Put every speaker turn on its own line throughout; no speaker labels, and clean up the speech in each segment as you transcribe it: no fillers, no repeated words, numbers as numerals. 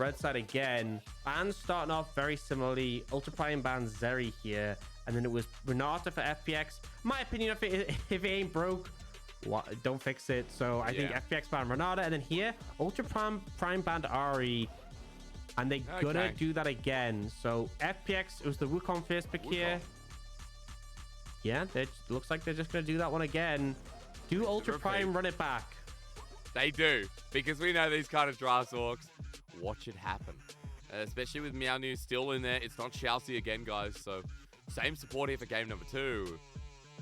red side again. Bans starting off very similarly. Ultra Prime bans Zeri here. And then it was Renata for FPX. My opinion, if it ain't broke, don't fix it. So I think FPX banned Renata. And then here, Ultra Prime banned Ari. And they're gonna do that again. So FPX, it was the Wukong first pick here. Yeah, it looks like they're just gonna do that one again. Do Ultra Prime run it back?
They do, because we know these kind of drafts, Orcs. Watch it happen. Especially with Meow New still in there. It's not Chelsea again, guys. So same support here for game number 2.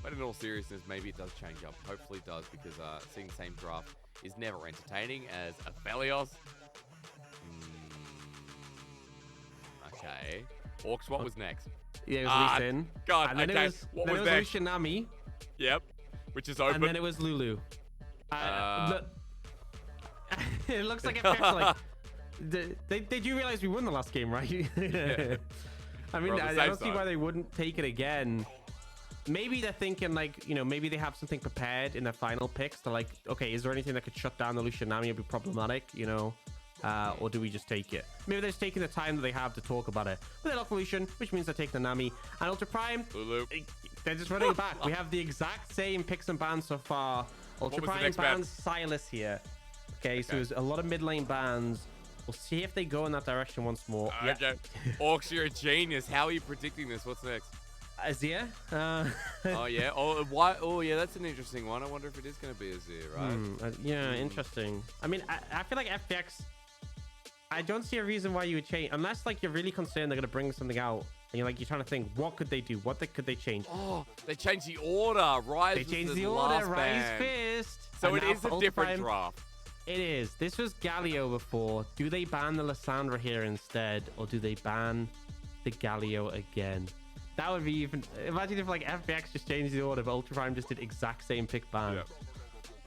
But in all seriousness, maybe it does change up. Hopefully it does, because seeing the same draft is never entertaining as Aphelios. Okay. Orcs, what was next?
Yeah, it was Lee Sin.
God,
and then
okay.
What was next? Lucianami.
Yep. Which is open.
And then it was Lulu. It looks like FPX, like... Did you realize we won the last game, right?
Yeah.
I mean, I don't see why they wouldn't take it again. Maybe they're thinking, like, you know, maybe they have something prepared in their final picks. They're like, okay, is there anything that could shut down the Lucianami and be problematic, you know? Or do we just take it? Maybe they're just taking the time that they have to talk about it. But they lock Lucian, which means they're taking the Nami. And Ultra Prime,
Lulu.
They're just running it back. We have the exact same picks and bans so far. Ultra Prime bans Silas here. Okay, so there's a lot of mid lane bans. We'll see if they go in that direction once more.
Okay. Orcs, you're a genius. How are you predicting this? What's next?
Azir.
Oh, yeah. Oh, why? Oh, yeah, that's an interesting one. I wonder if it is going to be Azir, right?
Yeah, interesting. I mean, I feel like FPX, I don't see a reason why you would change. Unless, like, you're really concerned they're going to bring something out. And you're trying to think, what could they do? What could they change?
Oh, they changed the order. Rise.
They changed the order. Rise first.
So it is a different draft.
It is. This was Galio before. Do they ban the Lissandra here instead? Or do they ban the Galio again? That would be even... Imagine if, like, FPX just changed the order, but Ultra Prime just did exact same pick ban.
Yep.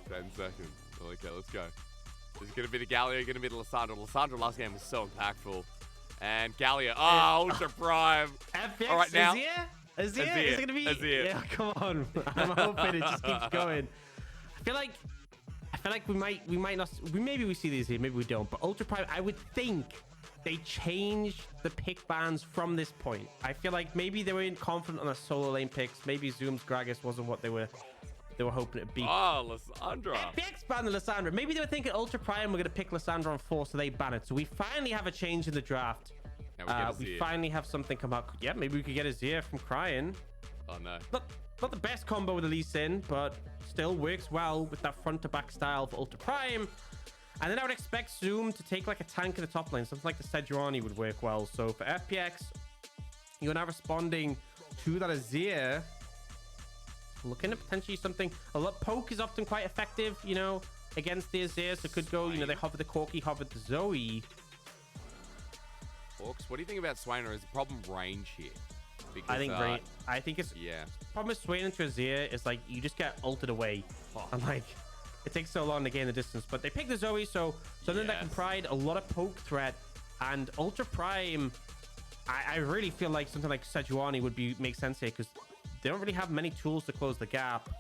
10 seconds. Okay, let's go. This is going to be the Galio, going to be the Lissandra. Lissandra last game was so impactful. And Galio. Oh, Ultra Prime.
FPX,
all right, now.
Azir? Is it going to be...
Azir.
Yeah, come on. I'm hoping it just keeps going. I feel like we might not... Maybe we see these here, maybe we don't. But Ultra Prime, I would think they changed the pick bans from this point. I feel like maybe they weren't confident on the solo lane picks. Maybe Zoom's Gragas wasn't what they were hoping it'd be.
Oh, Lissandra.
FPX banned the Lissandra. Maybe they were thinking Ultra Prime were going to pick Lissandra on 4, so they ban it. So we finally have a change in the draft. We finally have something come out. Yeah, maybe we could get Azir from Crying.
Oh, no.
Not the best combo with the Lee Sin, but still works well with that front to back style for Ultra Prime. And then I would expect Zoom to take like a tank in the top lane. Something like the Sejuani would work well. So for FPX, you're now responding to that Azir. Looking at potentially something. Poke is often quite effective, you know, against the Azir. So it could go, you know, they hover the Corki, hover the Zoe.
Orcs, what do you think about Swain? Or is the problem range here? Because,
I think it's... Yeah. Problem with Swain into Azir is like, you just get ulted away. And like... It takes so long to gain the distance, but they pick the Zoe, so then that can provide a lot of poke threat. And Ultra Prime, I really feel like something like Sejuani would make sense here, because they don't really have many tools to close the gap.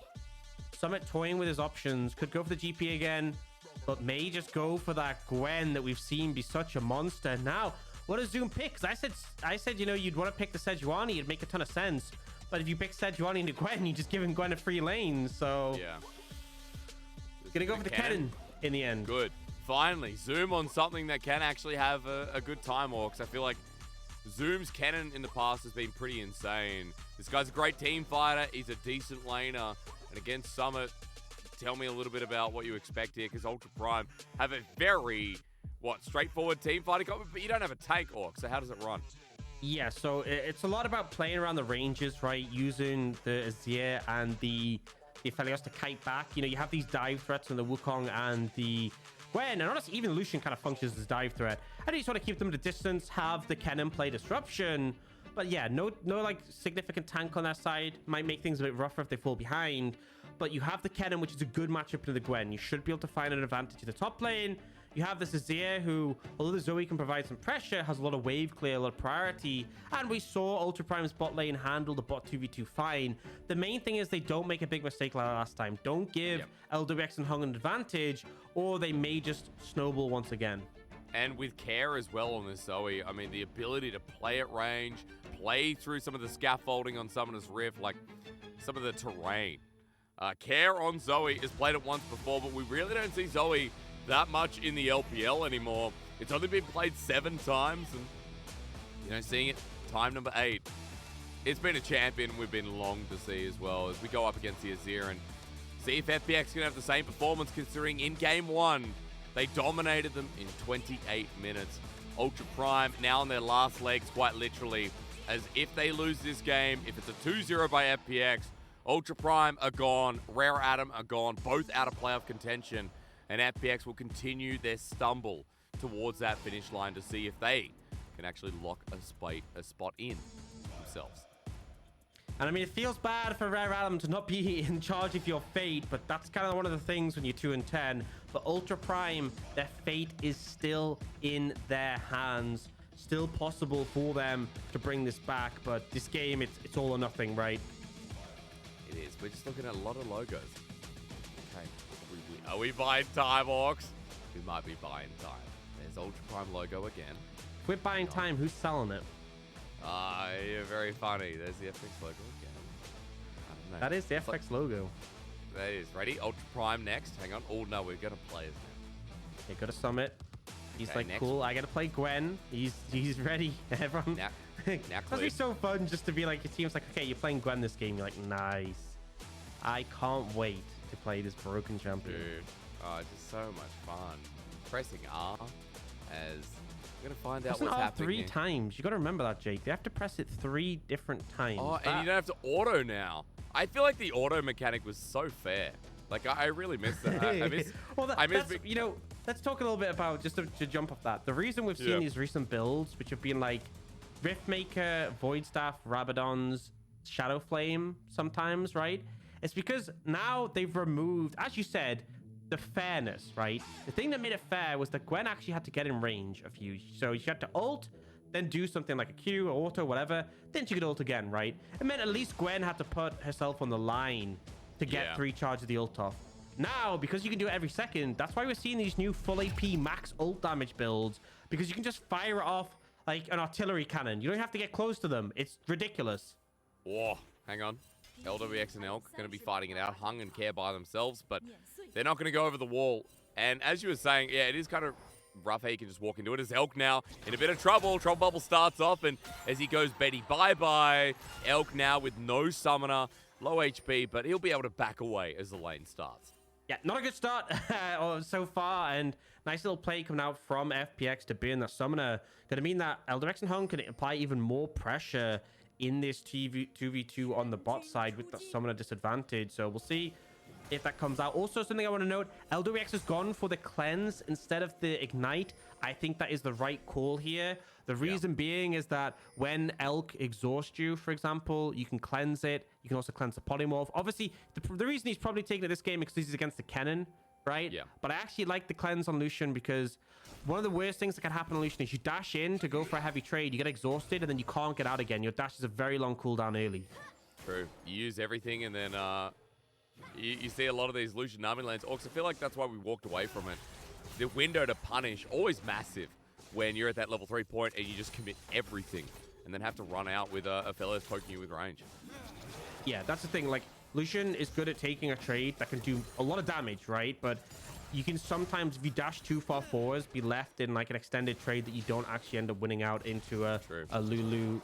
Summit toying with his options, could go for the GP again, but may just go for that Gwen that we've seen be such a monster. Now, what does Zoom pick? Because I said, you know, you'd want to pick the Sejuani, it'd make a ton of sense. But if you pick Sejuani into Gwen, you just give him Gwen a free lane, so...
Yeah.
Gonna go for the cannon in the end.
Good. Finally, Zoom on something that can actually have a good time, Orcs. I feel like Zoom's cannon in the past has been pretty insane. This guy's a great team fighter. He's a decent laner. And against Summit, tell me a little bit about what you expect here, because Ultra Prime have a very, straightforward team fighting, but you don't have a tank, Orc. So how does it run?
Yeah, so it's a lot about playing around the ranges, right? Using the Azir and the Aphelios to kite back. You know, you have these dive threats on the Wukong and the Gwen, and honestly, even Lucian kind of functions as a dive threat. I just want to keep them at a distance, have the Kennen play disruption. But yeah, no like significant tank on that side. Might make things a bit rougher if they fall behind. But you have the Kennen, which is a good matchup to the Gwen. You should be able to find an advantage in the top lane. You have this Azir who, although the Zoe can provide some pressure, has a lot of wave clear, a lot of priority. And we saw Ultra Prime's bot lane handle the bot 2v2 fine. The main thing is they don't make a big mistake like last time. Don't give LWX and Hung an advantage, or they may just snowball once again.
And with care as well on this Zoe, I mean, the ability to play at range, play through some of the scaffolding on Summoner's Rift, like some of the terrain. Care on Zoe has played it once before, but we really don't see Zoe that much in the LPL anymore. It's only been played 7 times, and, you know, seeing it time number 8. It's been a champion we've been long to see as well as we go up against the Azir and see if FPX can have the same performance, considering in Game 1, they dominated them in 28 minutes. Ultra Prime now on their last legs, quite literally, as if they lose this game, if it's a 2-0 by FPX, Ultra Prime are gone, Rare Atom are gone, both out of playoff contention, and FPX will continue their stumble towards that finish line to see if they can actually lock a spot in themselves.
And I mean, it feels bad for Rare Atom to not be in charge of your fate, but that's kind of one of the things when you're 2-10. But Ultra Prime, their fate is still in their hands. Still possible for them to bring this back, but this game, it's all or nothing, right?
It is. We're just looking at a lot of logos. Okay. Are we buying time, Orcs? We might be buying time. There's Ultra Prime logo again.
If we're buying time, who's selling it?
You're very funny. There's the FX logo again. I don't know.
That is the FX logo.
That is. Ready? Ultra Prime next. Hang on. Oh, no. We're going to play as now.
Okay, go to Summit. He's
Okay,
like,
next.
cool. I got to play Gwen. He's ready. Everyone.
Now
It's be so fun just to be like, your team's like, okay, you're playing Gwen this game. You're like, nice. I can't wait to play this broken champion.
Dude. Oh, it's just so much fun. Pressing R as... We're going to find out what's happening
3
here.
times. You got to remember that, Jake. They have to press it 3 different times.
Oh, and you don't have to auto now. I feel like the auto mechanic was so fair. Like, I really miss that. I miss...
Well,
I miss
that's, you know, let's talk a little bit about, just to jump off that. The reason we've seen these recent builds, which have been like Riftmaker, Void Staff, Rabadons, Shadow Flame sometimes, right? It's because now they've removed, as you said, the fairness, right? The thing that made it fair was that Gwen actually had to get in range of you. So she had to ult, then do something like a Q or auto, whatever. Then she could ult again, right? It meant at least Gwen had to put herself on the line to get 3 charges of the ult off. Now, because you can do it every second, that's why we're seeing these new full AP max ult damage builds, because you can just fire it off like an artillery cannon. You don't have to get close to them. It's ridiculous.
Whoa, hang on. LWX and Elk are going to be fighting it out. Hung and Care by themselves, but they're not going to go over the wall. And as you were saying, yeah, it is kind of rough how you can just walk into it. As Elk now in a bit of trouble. Trouble Bubble starts off, and as he goes Betty bye-bye, Elk now with no summoner, low HP, but he'll be able to back away as the lane starts.
Yeah, not a good start so far, and nice little play coming out from FPX to burn the summoner. Going to mean that LWX and Hung can apply even more pressure in this 2v2 on the bot side with the summoner disadvantage. So we'll see if that comes out. Also, something I want to note, LWX has gone for the cleanse instead of the ignite. I think that is the right call here. The reason being is that when Elk exhausts you, for example, you can cleanse it. You can also cleanse the polymorph. Obviously, the reason he's probably taking it this game is because he's against the Kennen, right? Yeah. But I actually like the cleanse on Lucian because one of the worst things that can happen on Lucian is you dash in to go for a heavy trade, you get exhausted, and then you can't get out again. Your dash is a very long cooldown early. True.
You use everything, and then you see a lot of these Lucian army lanes. Orcs, I feel like that's why we walked away from it. The window to punish, always massive when you're at that level 3 point and you just commit everything and then have to run out with a fellow poking you with range.
Yeah, that's the thing. Like, Lucian is good at taking a trade that can do a lot of damage, right? But you can sometimes, if you dash too far forwards, be left in like an extended trade that you don't actually end up winning out into a Lulu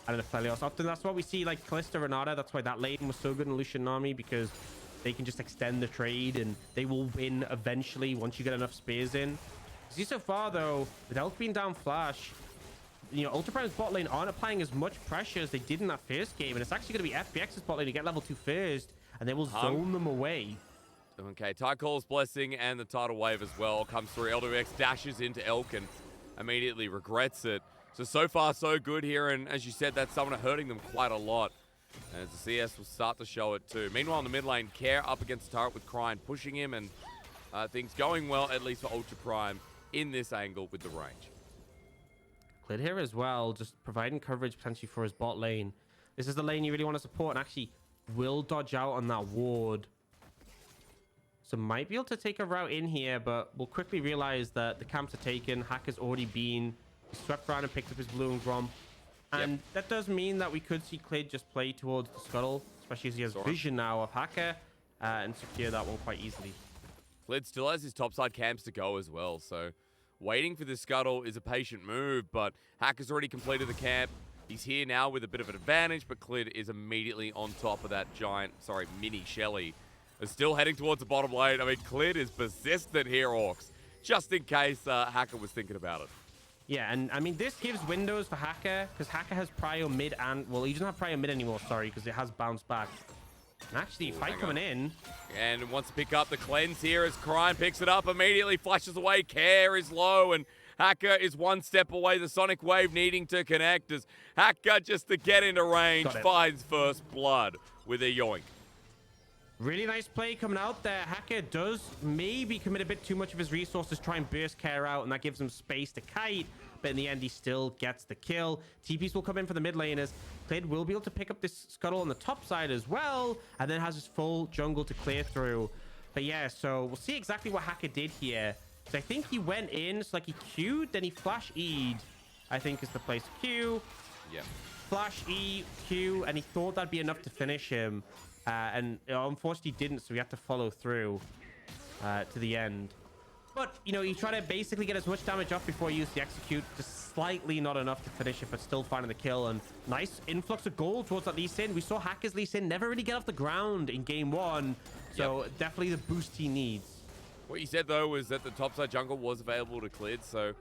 and a Felios. Often that's what we see, like Kalista Renata. That's why that lane was so good in Lucian army, because they can just extend the trade and they will win eventually once you get enough spears in. See, so far though, with Elk being down flash, you know, Ultra Prime's bot lane aren't applying as much pressure as they did in that first game, and it's actually going to be FPX's bot lane to get level 2 first, and they will zone them away.
Okay, Tycall's Blessing and the Tidal Wave as well comes through. LWX dashes into Elk and immediately regrets it. So far, so good here, and as you said, that summoner hurting them quite a lot. And as the CS will start to show it too. Meanwhile, in the mid lane, Care up against the turret with Crine pushing him, and things going well, at least for Ultra Prime, in this angle with the range.
Cleared here as well, just providing coverage potentially for his bot lane. This is the lane you really want to support, and actually will dodge out on that ward. So might be able to take a route in here, but we'll quickly realize that the camps are taken. Hacker's already been swept around and picked up his blue and Grom. And that does mean that we could see Clid just play towards the scuttle, especially as he has vision now of Hacker, and secure that one quite easily.
Clid still has his topside camps to go as well, so waiting for the scuttle is a patient move, but Hacker's already completed the camp. He's here now with a bit of an advantage, but Clid is immediately on top of that mini Shelly. Is still heading towards the bottom lane. I mean, Clid is persistent here, Orcs, just in case Hacker was thinking about it.
Yeah, and I mean, this gives windows for Hacker, because Hacker has prio mid and, well, he doesn't have prio mid anymore, sorry, because it has bounced back. And actually, fight coming in.
And wants to pick up the cleanse here as Crime picks it up, immediately flashes away. Care is low, and Hacker is one step away. The Sonic Wave needing to connect as Hacker, just to get into range, finds first blood with a yoink.
Really nice play coming out there. Hacker does maybe commit a bit too much of his resources, try and burst Care out, and that gives him space to kite. But in the end, he still gets the kill. TPs will come in for the mid laners. Clid will be able to pick up this scuttle on the top side as well, and then has his full jungle to clear through. But yeah, so we'll see exactly what Hacker did here. So I think he went in, so like he Q'd, then he flash E'd, I think is the place to Q.
Yeah.
Flash E, Q, and he thought that'd be enough to finish him. And unfortunately didn't, so we have to follow through to the end. But, you know, he tried to basically get as much damage off before he used the execute. Just slightly not enough to finish it, but still finding the kill. And nice influx of gold towards that Lee Sin. We saw Hacker's Lee Sin never really get off the ground in game one. So definitely the boost he needs.
What you said, though, was that the topside jungle was available to Clid. So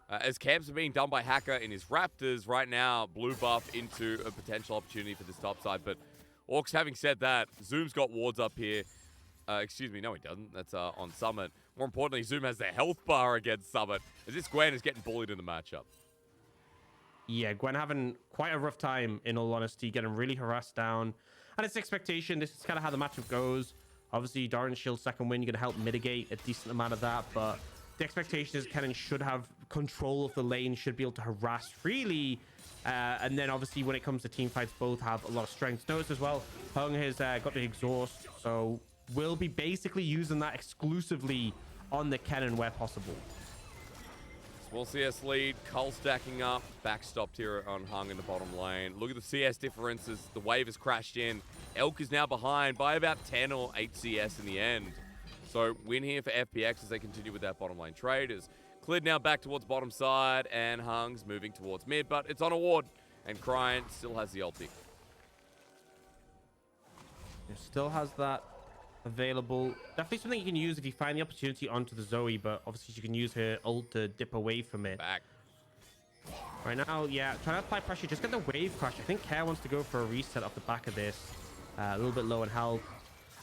as camps are being done by Hacker in his Raptors, right now, blue buff into a potential opportunity for this topside. But Orcs, having said that, Zoom's got wards up here. Excuse me, no he doesn't. That's on Summit. More importantly, Zoom has the health bar against Summit, as this Gwen is getting bullied in the matchup.
Yeah, Gwen having quite a rough time, in all honesty, getting really harassed down. And it's expectation. This is kind of how the matchup goes. Obviously, Darren Shield's second win, you're going to help mitigate a decent amount of that, but the expectation is Kennen should have control of the lane, should be able to harass freely. And then obviously when it comes to team fights, both have a lot of strengths. Notice as well, Hung has got the exhaust, so we'll be basically using that exclusively on the Kennen where possible.
Small CS lead, Cull stacking up, backstopped here on Hung in the bottom lane. Look at the CS differences. The wave has crashed in. Elk is now behind by about 10 or 8 CS in the end. So win here for FPX as they continue with that bottom lane trade. As Clid now back towards bottom side, and Hung's moving towards mid, but it's on a ward, and Cryan still has the ulti.
It still has that available. Definitely something you can use if you find the opportunity onto the Zoe, but obviously you can use her ult to dip away from it.
Back.
Right now, yeah, trying to apply pressure, just get the wave crash. I think Care wants to go for a reset off the back of this. A little bit low in health.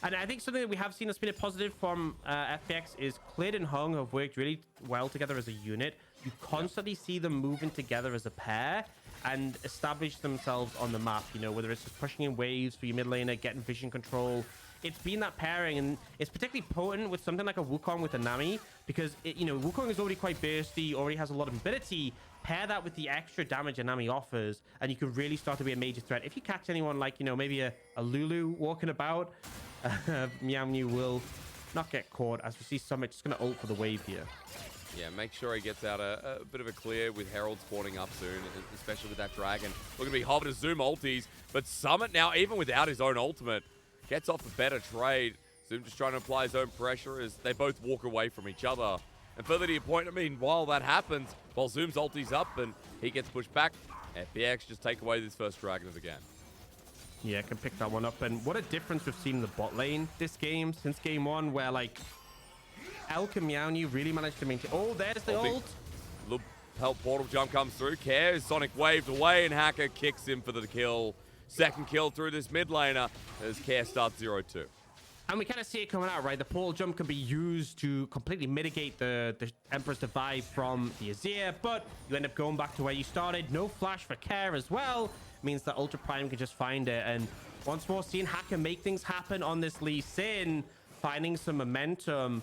And I think something that we have seen that's been a positive from FPX is Clid and Hung have worked really well together as a unit. You constantly see them moving together as a pair and establish themselves on the map, you know, whether it's just pushing in waves for your mid laner, getting vision control. It's been that pairing, and it's particularly potent with something like a Wukong with a Nami, because, you know, Wukong is already quite bursty, already has a lot of ability. Pair that with the extra damage a Nami offers, and you can really start to be a major threat. If you catch anyone like, you know, maybe a Lulu walking about, Meow Mew will not get caught, as we see Summit just going to ult for the wave here.
Yeah, make sure he gets out a bit of a clear with Herald spawning up soon, especially with that dragon. Looking to be hobbed to Zoom ultis, but Summit now, even without his own ultimate, gets off a better trade. Zoom just trying to apply his own pressure as they both walk away from each other. And further to your point, I mean, while that happens, while Zoom's ulti's up and he gets pushed back, FPX just take away this first dragon of the game.
Yeah, can pick that one up. And what a difference we've seen in the bot lane this game, since game one, where, like, Elk and Meow Mew really managed to maintain... Oh, there's the ult.
Little help portal jump comes through. Care is Sonic waved away, and Hacker kicks him for the kill. Second kill through this mid laner as Care starts 0-2.
And we kind of see it coming out, right? The portal jump can be used to completely mitigate the Emperor's Divide from the Azir, but you end up going back to where you started. No flash for Care as well. Means that Ultra Prime can just find it. And once more, seeing Hacker make things happen on this Lee Sin, finding some momentum.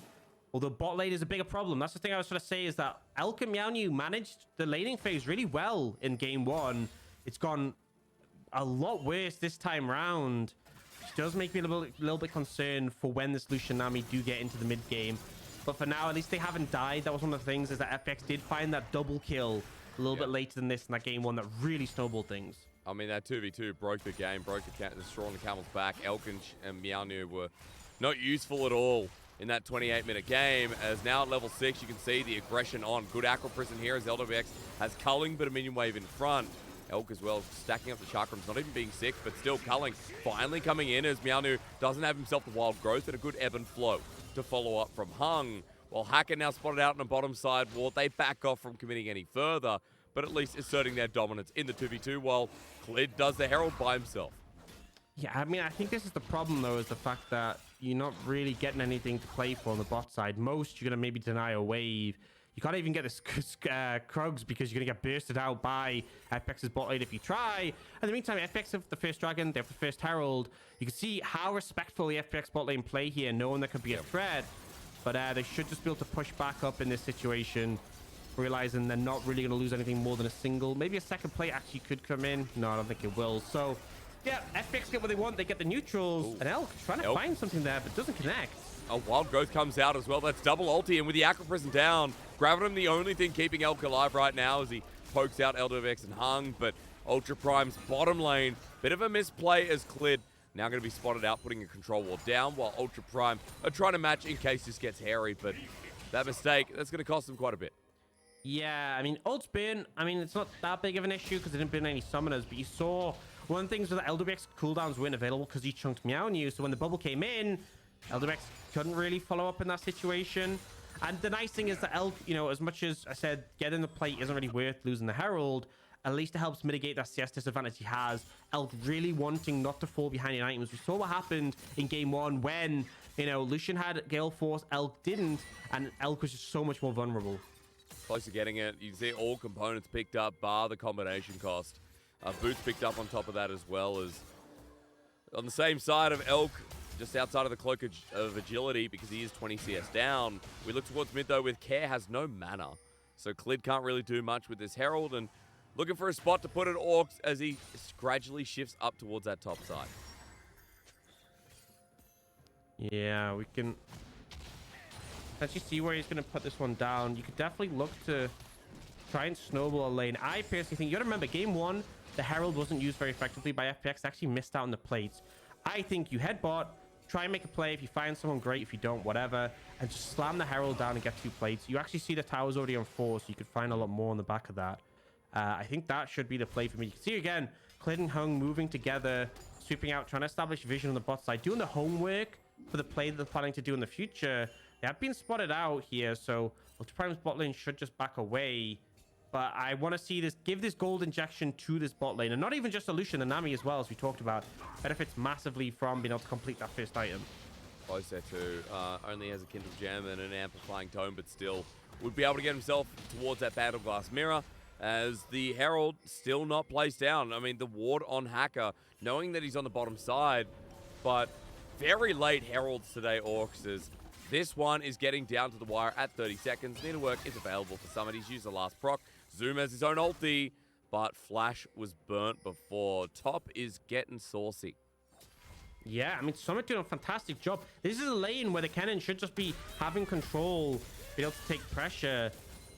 Although bot lane is a bigger problem. That's the thing I was trying to say, is that Elk and Meow Mew managed the laning phase really well in game one. It's gone a lot worse this time round. does make me a little bit concerned for when this Lucian Nami do get into the mid game. But for now, at least they haven't died. That was one of the things, is that FPX did find that double kill a little bit later than this in that game one that really snowballed things.
I mean, that 2v2 broke the game, broke the straw on the camel's back. Elk and Meownu were not useful at all in that 28-minute game, as now at level 6, you can see the aggression on. Good Aqua Prison here as LWX has culling, but a minion wave in front. Elk as well, stacking up the chakrams, not even being sick, but still culling. Finally coming in as Meownu doesn't have himself the wild growth and a good ebb and flow to follow up from Hung. While Hacker now spotted out on the bottom side ward, they back off from committing any further, but at least asserting their dominance in the 2v2 while Clid does the Herald by himself.
Yeah, I mean, I think this is the problem, though, is the fact that you're not really getting anything to play for on the bot side. Most, you're going to maybe deny a wave. You can't even get this Krugs because you're going to get bursted out by FPX's bot lane if you try. In the meantime, FPX have the first Dragon, they have the first Herald. You can see how respectful the FPX bot lane play here, knowing there could be a threat. But they should just be able to push back up in this situation, realizing they're not really going to lose anything more than a single. Maybe a second play actually could come in. No, I don't think it will. So, yeah, FPX get what they want. They get the neutrals. Ooh. And Elk trying to find something there, but doesn't connect.
A wild growth comes out as well. That's double ulti, and with the Aqua Prison down, Gravitum the only thing keeping Elk alive right now as he pokes out LWX and Hung, but Ultra Prime's bottom lane, bit of a misplay as Clid now going to be spotted out, putting a control wall down, while Ultra Prime are trying to match in case this gets hairy, but that mistake, that's going to cost them quite a bit.
Yeah, I mean, ult's burn, I mean, it's not that big of an issue because they didn't burn any summoners, but you saw one of the things was that LWX cooldowns weren't available because he chunked Meownu, so when the bubble came in, LWX couldn't really follow up in that situation. And the nice thing is that Elk, you know, as much as I said, getting the plate isn't really worth losing the Herald, at least it helps mitigate that CS disadvantage he has. Elk really wanting not to fall behind in items. We saw what happened in game one when, you know, Lucian had Gale Force, Elk didn't, and Elk was just so much more vulnerable.
Close to getting it. You can see all components picked up, bar the combination cost. Boots picked up on top of that as well as on the same side of Elk, just outside of the cloak of agility because he is 20 CS down. We look towards mid though with Care has no mana. So Clid can't really do much with this Herald and looking for a spot to put it Orcs as he gradually shifts up towards that top side.
Yeah, we can actually see where he's going to put this one down. You could definitely look to try and snowball a lane. I personally think, you got to remember, game one, the Herald wasn't used very effectively by FPX. They actually missed out on the plates. I think you head bot, try and make a play. If you find someone, great. If you don't, whatever. And just slam the Herald down and get 2 plates. You actually see the tower's already on 4, so you could find a lot more on the back of that. I think that should be the play for me. You can see again, Clid and Hung moving together, sweeping out, trying to establish vision on the bot side, doing the homework for the play that they're planning to do in the future. They have been spotted out here, so Ultra Prime's bot lane should just back away. But I want to see this, give this gold injection to this bot lane. And not even just a Lucian, the Nami as well, as we talked about. Benefits massively from being able to complete that first item.
Close there too. Only has a Kindle Gem and an Amplifying Tome, but still would be able to get himself towards that Battle Glass Mirror. As the Herald still not placed down. I mean, the ward on Hacker, knowing that he's on the bottom side, but very late Heralds today, Orcs, as this one is getting down to the wire at 30 seconds. Needlework is available for Summit. He's used the last proc. Zoom has his own ulti, but Flash was burnt before. Top is getting saucy.
Yeah, I mean, Summit doing a fantastic job. This is a lane where the cannon should just be having control, be able to take pressure.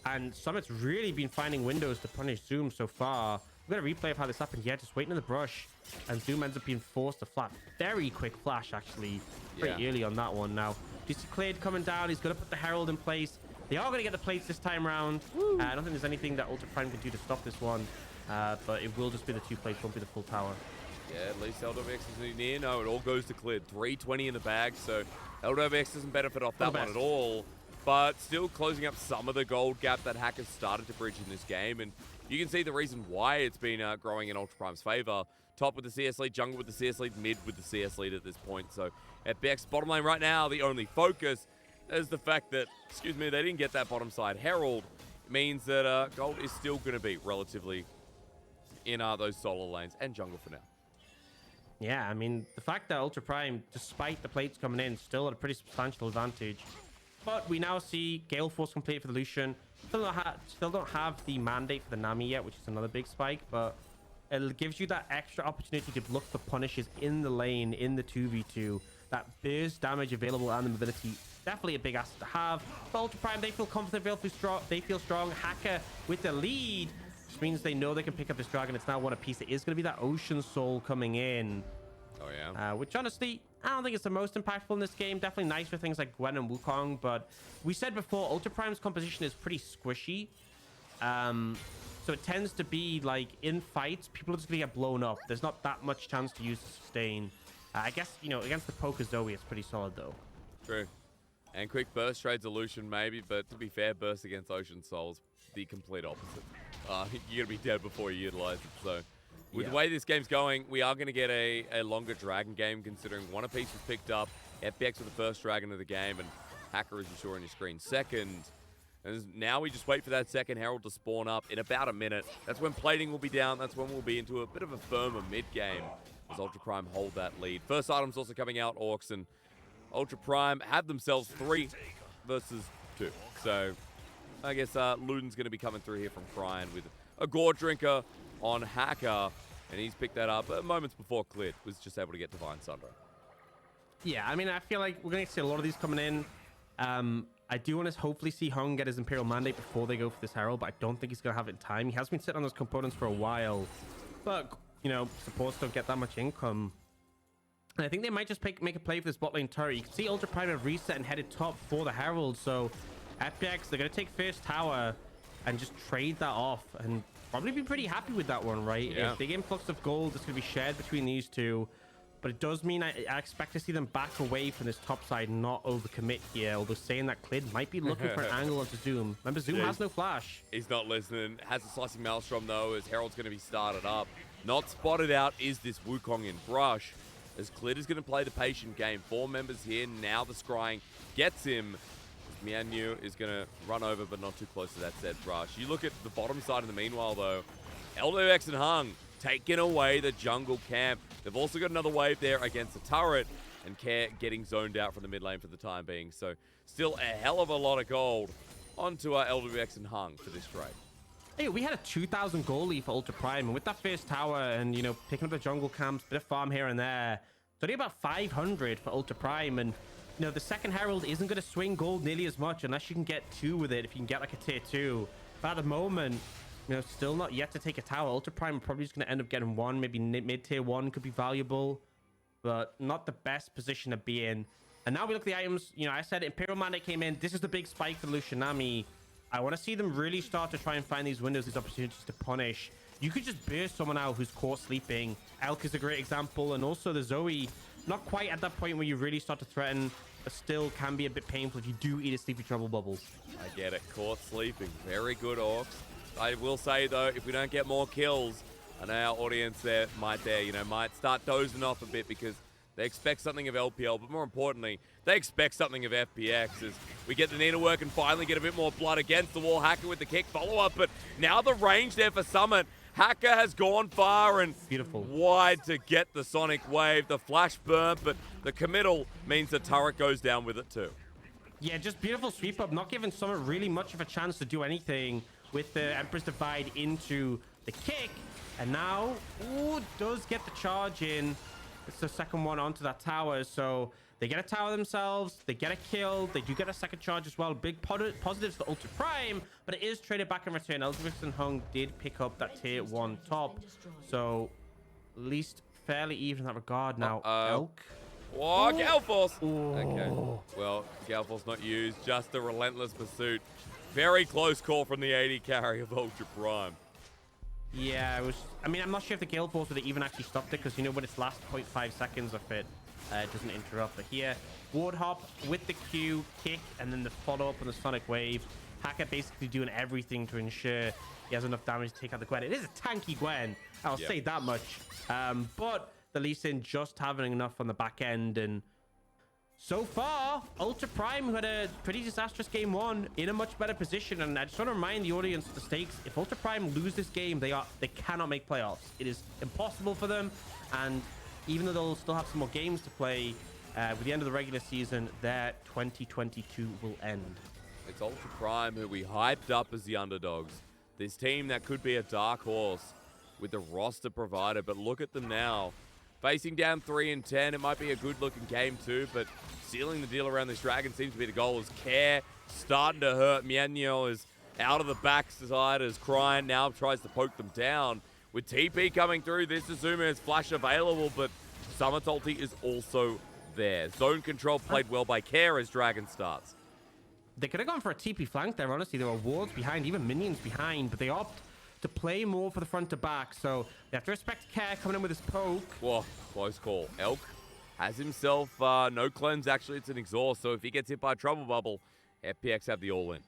And Summit's really been finding windows to punish Zoom so far. We've got a replay of how this happened. Yeah, just waiting in the brush. And Zoom ends up being forced to flat. Very quick flash, actually. Pretty early on that one now. You see Clid coming down. He's going to put the Herald in place. They are going to get the plates this time around. I don't think there's anything that Ultra Prime can do to stop this one. But it will just be the 2 plates. Won't be the full tower.
Yeah, at least LWX isn't near. No, it all goes to Clid. 320 in the bag. So LWX doesn't benefit off that one at all. But still closing up some of the gold gap that Hackers started to bridge in this game. And you can see the reason why it's been growing in Ultra Prime's favor. Top with the CS lead, jungle with the CS lead, mid with the CS lead at this point. So FPX bottom lane right now, the only focus is the fact that, excuse me, they didn't get that bottom side Herald. It means that gold is still going to be relatively in those solo lanes and jungle for now.
Yeah, I mean, the fact that Ultra Prime, despite the plates coming in, still at a pretty substantial advantage. But we now see Gale Force complete for the Lucian. Still don't have the mandate for the Nami yet, which is another big spike. But it gives you that extra opportunity to look for punishes in the lane, in the 2v2. That burst damage available and the mobility, definitely a big asset to have. For Ultra Prime, they feel confident, they feel strong. Hacker with the lead, which means they know they can pick up this dragon. It's now one apiece. It is going to be that Ocean Soul coming in.
Oh, yeah.
Which, honestly, I don't think it's the most impactful in this game. Definitely nice for things like Gwen and Wukong. But we said before, Ultra Prime's composition is pretty squishy. So it tends to be like in fights, people are just going to get blown up. There's not that much chance to use sustain. I guess, you know, against the poker Zoe, it's pretty solid, though.
True. And quick burst trades illusion, maybe. But to be fair, burst against Ocean Soul's the complete opposite. You're going to be dead before you utilize it. So with the way this game's going, we are going to get a longer dragon game, considering one apiece was picked up. FPX with the first dragon of the game, and Hacker, as you saw on your screen, second. And now we just wait for that second Herald to spawn up in about a minute. That's when plating will be down. That's when we'll be into a bit of a firmer mid-game as Ultra Prime hold that lead. First item's also coming out, Orcs, and Ultra Prime have themselves 3 versus 2. So I guess Luden's going to be coming through here from Cryan with a Gore Drinker on Hacker, and he's picked that up moments before Clit was just able to get Divine Sunder.
Yeah, I mean, I feel like we're going to see a lot of these coming in. I do want to hopefully see Hung get his Imperial Mandate before they go for this Herald, but I don't think he's going to have it in time. He has been sitting on those components for a while, but, you know, supports don't get that much income. And I think they might just make a play for this bot lane turret. You can see Ultra Prime have reset and headed top for the Herald, so FPX, they're going to take first tower and just trade that off and probably be pretty happy with that one, right?
Yeah.
If big influx of gold is going to be shared between these two. But it does mean I expect to see them back away from this top side, not overcommit here. Although saying that Clid might be looking for an angle onto Zoom. Remember, Zoom has no flash.
He's not listening. Has a slicing Maelstrom, though, as Herald's going to be started up. Not spotted out is this Wukong in Brush, as Clid is going to play the patient game. 4 members here. Now the scrying gets him. Mian Yu is going to run over, but not too close to that said Brush. You look at the bottom side in the meanwhile, though. LWX and Hung taking away the jungle camp. They've also got another wave there against the turret, and Care getting zoned out from the mid lane for the time being. So still a hell of a lot of gold onto our LWX and Hung for this trade.
Hey, we had a 2,000 goal lead for Ultra Prime, and with that first tower and, you know, picking up the jungle camps, bit of farm here and there, it's only about 500 for Ultra Prime. And, you know, the second Herald isn't going to swing gold nearly as much unless you can get 2 with it, if you can get like a tier 2. But at the moment, you know, still not yet to take a tower. Ultra Prime probably just going to end up getting 1, maybe mid-tier 1 could be valuable, but not the best position to be in. And now we look at the items. You know, I said Imperial Mandate came in. This is the big spike for Lucianami. I want to see them really start to try and find these windows, these opportunities to punish. You could just burst someone out who's caught sleeping. Elk is a great example, and also the Zoe, not quite at that point where you really start to threaten, but still can be a bit painful if you do eat a sleepy trouble bubbles.
I get it. Caught sleeping. Very good, Orcs. I will say, though, if we don't get more kills, I know our audience there might start dozing off a bit because they expect something of LPL, but more importantly, they expect something of FPX as we get the needlework and finally get a bit more blood against the wall. Hacker with the kick follow-up, but now the range there for Summit. Hacker has gone far and
beautiful
wide to get the Sonic Wave, the flash burn, but the committal means the turret goes down with it too.
Yeah, just beautiful sweep up, not giving Summit really much of a chance to do anything with the Empress Divide into the kick. And now, ooh, does get the charge in. It's the second one onto that tower. So they get a tower themselves. They get a kill. They do get a second charge as well. Big positives for Ultra Prime, but it is traded back in return. Eldritch and Hung did pick up that tier 1 top. So at least fairly even in that regard now. Elk.
Oh, Galforce. Okay. Well, Galforce not used. Just a relentless pursuit. Very close call from the 80 carry of Ultra Prime.
Yeah, it was. I mean, I'm not sure if the Gale Force would have even actually stopped it, because, you know, when it's last 0.5 seconds of it, it doesn't interrupt. But here, Ward Hop with the Q, kick, and then the follow-up on the Sonic Wave. Hacker basically doing everything to ensure he has enough damage to take out the Gwen. It is a tanky Gwen, I'll say that much. But the Lee Sin just having enough on the back end, and so far, Ultra Prime, who had a pretty disastrous game 1, in a much better position. And I just want to remind the audience of the stakes. If Ultra Prime lose this game, they cannot make playoffs. It is impossible for them. And even though they'll still have some more games to play, with the end of the regular season, their 2022 will end.
It's Ultra Prime, who we hyped up as the underdogs. This team that could be a dark horse. with the roster provided. But look at them now. Facing down 3 and 10, it might be a good-looking game too, but sealing the deal around this Dragon seems to be the goal. As Care starting to hurt. Mienyo is out of the backside as Crying now tries to poke them down. With TP coming through, this Azuma has flash available, but Summit's ulti is also there. Zone control played well by Care as Dragon starts.
They could have gone for a TP flank there, honestly. There were wards behind, even minions behind, but they opt to play more for the front to back, so they have to respect Care coming in with his poke.
Whoa, close call. Elk has himself no cleanse. Actually, it's an exhaust, so if he gets hit by a trouble bubble, FPX have the all-in.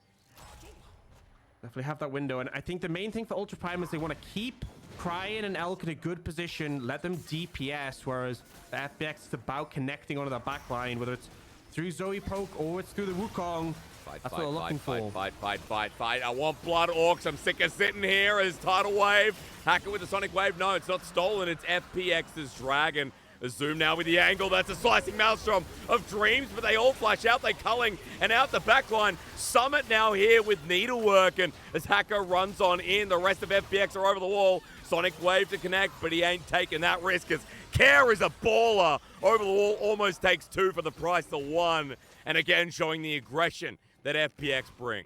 Definitely have that window, and I think the main thing for Ultra Prime is they want to keep Crying and Elk in a good position, let them DPS, whereas the FPX is about connecting onto that back line, whether it's through Zoe poke or it's through the Wukong. That's what we're looking for.
Fight. I want blood, Orcs. I'm sick of sitting here as Tidal Wave. Hacker with the Sonic Wave. No, it's not stolen. It's FPX's Dragon. A zoom now with the angle. That's a slicing maelstrom of dreams, but they all flash out. They culling and out the back line. Summit now here with needlework, and as Hacker runs on in, the rest of FPX are over the wall. Sonic Wave to connect, but he ain't taking that risk as Care is a baller. Over the wall, almost takes 2 for the price of 1. And again, showing the aggression that FPX bring.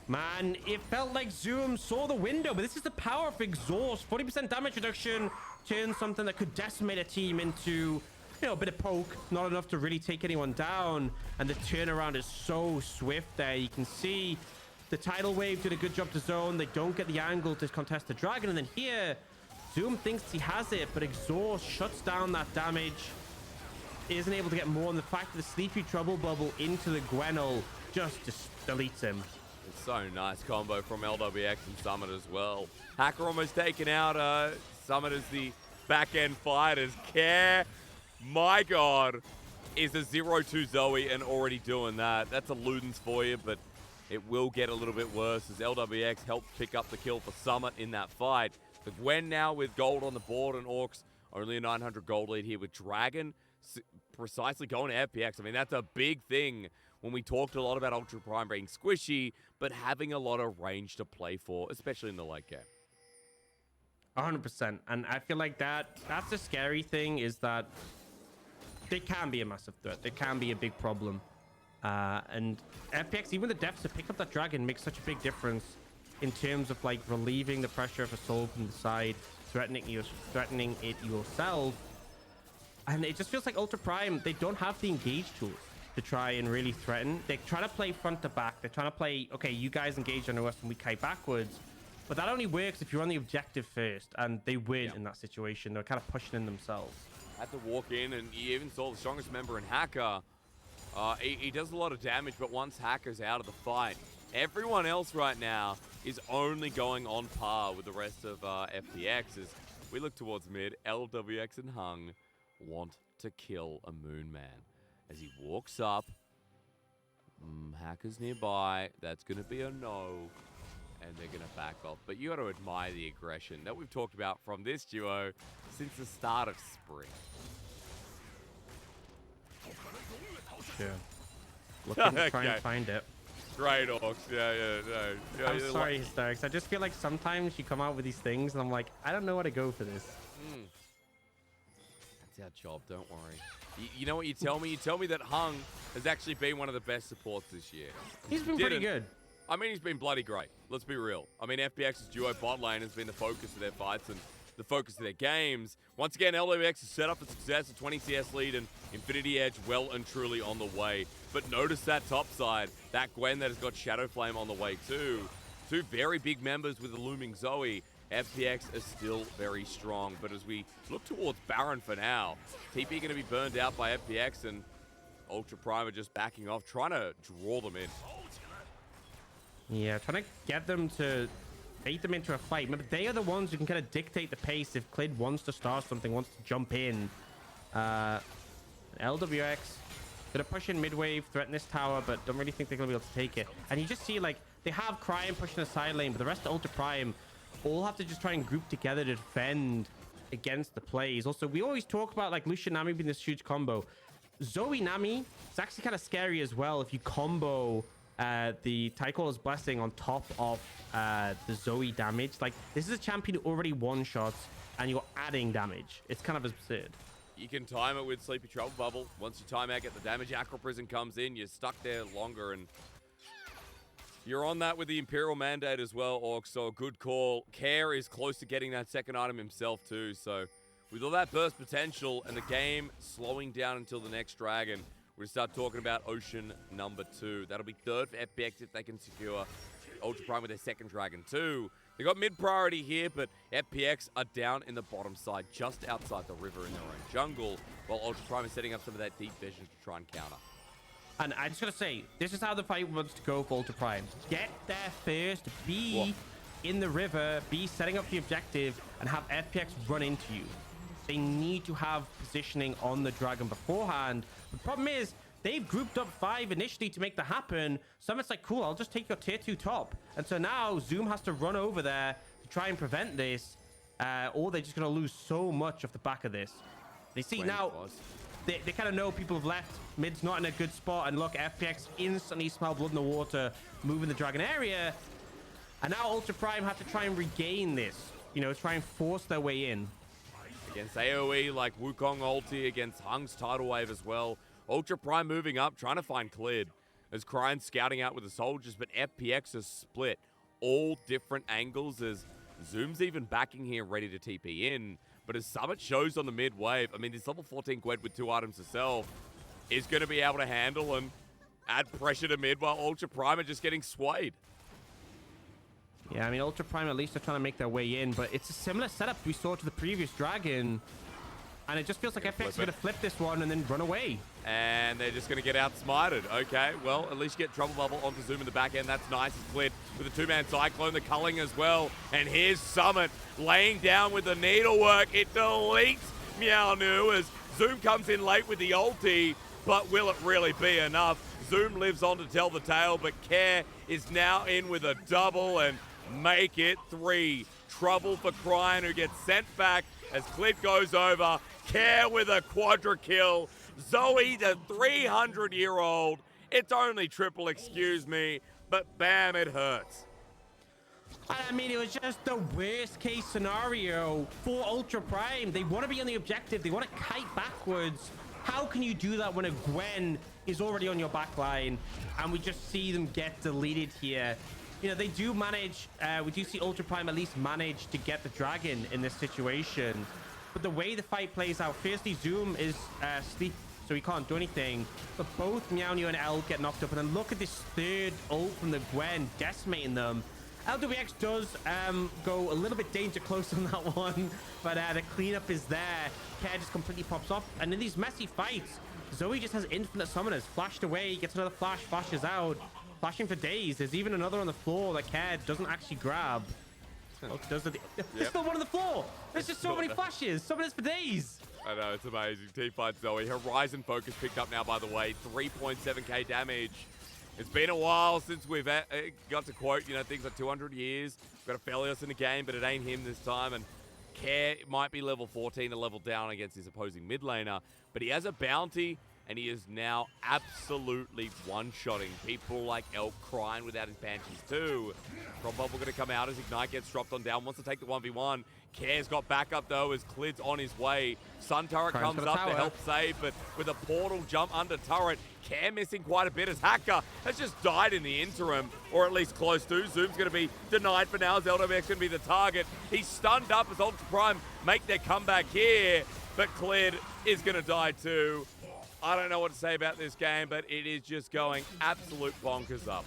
Man, it felt like Zoom saw the window, but this is the power of Exhaust. 40% damage reduction turns something that could decimate a team into, a bit of poke. Not enough to really take anyone down. And the turnaround is so swift there. You can see the Tidal Wave did a good job to zone. They don't get the angle to contest the Dragon. And then here, Zoom thinks he has it, but Exhaust shuts down that damage. Isn't able to get more, and the fact that the Sleepy Trouble Bubble into the Gwenel just deletes him.
It's so nice combo from LWX and Summit as well. Hacker almost taken out. Summit is the back-end fighters. Care, my God, is a 0-2 Zoe and already doing that. That's a Ludens for you, but it will get a little bit worse as LWX helps pick up the kill for Summit in that fight. The Gwen now with gold on the board, and Orcs only a 900 gold lead here with Dragon precisely going to FPX. I mean, that's a big thing when we talked a lot about Ultra Prime being squishy, but having a lot of range to play for, especially in the late game.
100%. And I feel like that's the scary thing, is that they can be a massive threat. They can be a big problem. And FPX, even the depths to pick up that Dragon makes such a big difference in terms of like relieving the pressure of a soul from the side, threatening it yourself. And it just feels like Ultra Prime, they don't have the engage tools to try and really threaten. They try to play front to back. They're trying to play, okay, you guys engage on us and we kite backwards. But that only works if you're on the objective first, and they win in that situation. They're kind of pushing in themselves.
Had to walk in, and you even saw the strongest member in Hacker. He does a lot of damage, but once Hacker's out of the fight, everyone else right now is only going on par with the rest of FPX. As we look towards mid, LWX and Hung want to kill a Moon Man. As he walks up, Hacker's nearby. That's going to be a no, and they're going to back off. But you got to admire the aggression that we've talked about from this duo since the start of spring.
Sure. Looking to try and find it.
Great, Orcs. Yeah.
I'm sorry, Hysterics. I just feel like sometimes you come out with these things, and I'm like, I don't know where to go for this.
That's our job, don't worry. You know what you tell me? You tell me that Hung has actually been one of the best supports this year.
He's been pretty good.
I mean, he's been bloody great. Let's be real. I mean, FPX's duo bot lane has been the focus of their fights and the focus of their games. Once again, LWX is set up for success, a 20 CS lead, and Infinity Edge well and truly on the way. But notice that top side, that Gwen that has got Shadow Flame on the way too. Two very big members with the looming Zoe. FPX is still very strong, but as we look towards Baron for now, TP going to be burned out by FPX, and Ultra Prime are just backing off, trying to draw them in.
Yeah, trying to get them to bait them into a fight. Remember, they are the ones who can kind of dictate the pace. If Clid wants to start something, wants to jump in. LWX gonna push in mid-wave, threaten this tower, but don't really think they're gonna be able to take it. And you just see, like, they have Crime pushing the side lane, but the rest of Ultra Prime all have to just try and group together to defend against the plays. Also, we always talk about, like, Lucian Nami being this huge combo. Zoe Nami is actually kind of scary as well if you combo the Tyco's Blessing on top of the Zoe damage. Like, this is a champion who already one-shots, and you're adding damage. It's kind of absurd.
You can time it with Sleepy Trouble Bubble. Once you time out, get the damage, Acro Prison comes in, you're stuck there longer, and you're on that with the Imperial Mandate as well, Orc, so a good call. Care is close to getting that second item himself too, so with all that burst potential and the game slowing down until the next dragon, we're going to start talking about Ocean number 2. That'll be third for FPX if they can secure Ultra Prime with their second dragon too. They got mid priority here, but FPX are down in the bottom side, just outside the river in their own jungle, while Ultra Prime is setting up some of that deep vision to try and counter.
And I just gotta say, this is how the fight wants to go for Ultra Prime. Get there first, be in the river, be setting up the objective, and have FPX run into you. They need to have positioning on the dragon beforehand. The problem is, they've grouped up 5 initially to make that happen. Summit's like, cool, I'll just take your tier 2 top. And so now Zoom has to run over there to try and prevent this, or they're just gonna lose so much off the back of this. They see now, they kind of know people have left. Mid's not in a good spot. And look, FPX instantly smell blood in the water, moving the dragon area. And now Ultra Prime have to try and regain this. You know, try and force their way in.
Against AoE like Wukong ulti, against Hung's Tidal Wave as well. Ultra Prime moving up, trying to find Clid. As Krine scouting out with the soldiers, but FPX is split. All different angles as Zoom's even backing here, ready to TP in. But as Summit shows on the mid wave, I mean, this level 14 Gwed with 2 items herself is going to be able to handle and add pressure to mid while Ultra Prime are just getting swayed.
Yeah, I mean, Ultra Prime at least are trying to make their way in, but it's a similar setup we saw to the previous dragon. And it just feels like FPX is going to flip this one and then run away.
And they're just going to get outsmarted. Okay, well, at least get Trouble Bubble onto Zoom in the back end. That's nice. It's cleared with a 2-man Cyclone, the culling as well. And here's Summit laying down with the needlework. It deletes Meow Nu as Zoom comes in late with the ulti. But will it really be enough? Zoom lives on to tell the tale, but Care is now in with a double and make it 3. Trouble for Krine, who gets sent back as Clint goes over. Care with a quadra kill. Zoe, the 300-year-old. It's only triple, excuse me, but bam, it hurts.
I mean, it was just the worst case scenario for Ultra Prime. They want to be on the objective. They want to kite backwards. How can you do that when a Gwen is already on your back line and we just see them get deleted here? You know, they do manage, we do see Ultra Prime at least manage to get the dragon in this situation. But the way the fight plays out, firstly, Zoom is asleep, so he can't do anything. But both Meow Nu and L get knocked up. And then look at this third ult from the Gwen, decimating them. LWX does go a little bit danger close on that one, but the cleanup is there. Care just completely pops off. And in these messy fights, Zoe just has infinite summoners. Flashed away, gets another flash, flashes out. Flashing for days. There's even another on the floor that Care doesn't actually grab. Oh, there's still one on the floor. There's just so many flashes. Summoners for days.
I know, it's amazing. Team fight Zoe. Horizon focus picked up now, by the way. 3.7k damage. It's been a while since we've got to quote, you know, things like 200 years. We've got a Felios in the game, but it ain't him this time. And Care might be level 14, a level down against his opposing mid laner. But he has a bounty, and he is now absolutely one-shotting people like Elk Krine without his Banshees too. From Bubble going to come out as Ignite gets dropped on down. Wants to take the 1v1. Care's got backup though as Clid's on his way. Sun Turret comes up to help save, but with a portal jump under turret, Care missing quite a bit as Hacker has just died in the interim, or at least close to. Zoom's going to be denied for now as LWX going to be the target. He's stunned up as Ultra Prime make their comeback here, but Clid is going to die too. I don't know what to say about this game, but it is just going absolute bonkers up.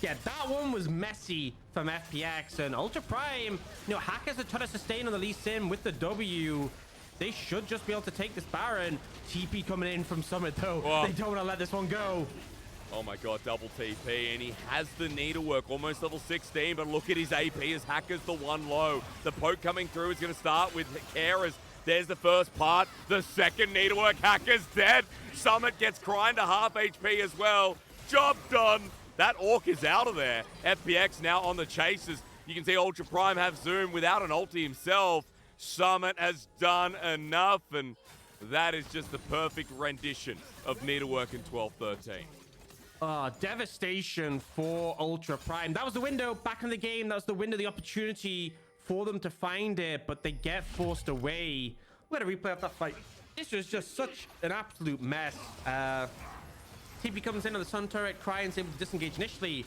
Yeah, that one was messy from FPX, and Ultra Prime, you know, Hackers are trying to sustain on the Lee Sin with the W. They should just be able to take this Baron. TP coming in from Summit though. Whoa. They don't want to let this one go.
Oh my god, double TP, and he has the needlework, almost level 16, but look at his AP as Hacker's the one low. The poke coming through is going to start with Care as there's the first part. The second needlework, Hacker's dead. Summit gets Krine to half HP as well. Job done. That Orc is out of there. FPX now on the chases. You can see Ultra Prime have Zoom without an ulti himself. Summit has done enough, and that is just the perfect rendition of needlework in 12-13.
Devastation for Ultra Prime. That was the window back in the game. That was the window, the opportunity for them to find it, but they get forced away. We're going to replay of that fight. This was just such an absolute mess. TP comes in on the Sun turret, Cryan's able to disengage initially,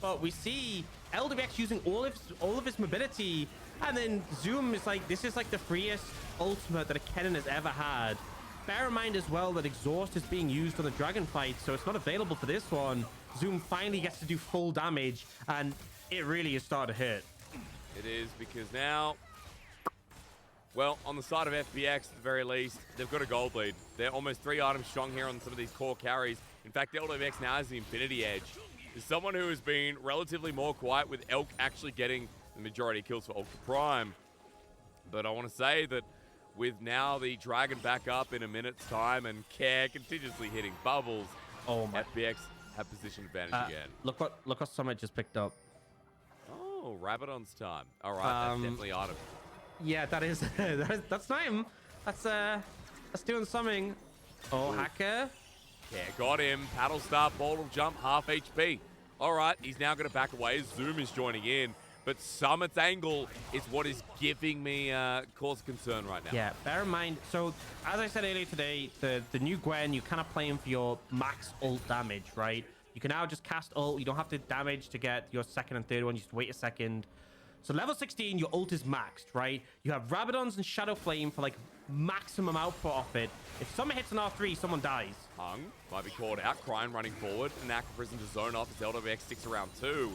but we see LWX using all of his mobility, and then Zoom is like, this is like the freest ultimate that a Kennen has ever had. Bear in mind as well that Exhaust is being used on the Dragon fight, so it's not available for this one. Zoom finally gets to do full damage, and it really is starting to hit.
It is, because now, well, on the side of FPX, at the very least, they've got a gold lead. They're almost 3 items strong here on some of these core carries. In fact, LWX now has the Infinity Edge. There's someone who has been relatively more quiet, with Elk actually getting the majority of kills for Ultra Prime. But I want to say that with now the Dragon back up in a minute's time and Care continuously hitting bubbles, FPX have position advantage again.
Look what Summit just picked up.
Oh, Rabadon's time. All right, that's definitely item.
Yeah, that is that's time. That's doing something. Oh, Hacker.
Yeah, got him. Paddle Star, Bottle Jump, half HP. All right, he's now going to back away as Zoom is joining in. But Summit's angle is what is giving me cause of concern right now.
Yeah, bear in mind. So, as I said earlier today, the new Gwen, you kind of playing for your max ult damage, right? You can now just cast ult. You don't have to damage to get your second and third one. You just wait a second. So level 16, your ult is maxed, right? You have Rabadons and Shadow Flame for like maximum output off it. If someone hits an R3, someone dies.
Hung might be called out. Cryan running forward. And Act Prison to zone off as LWX sticks around 2.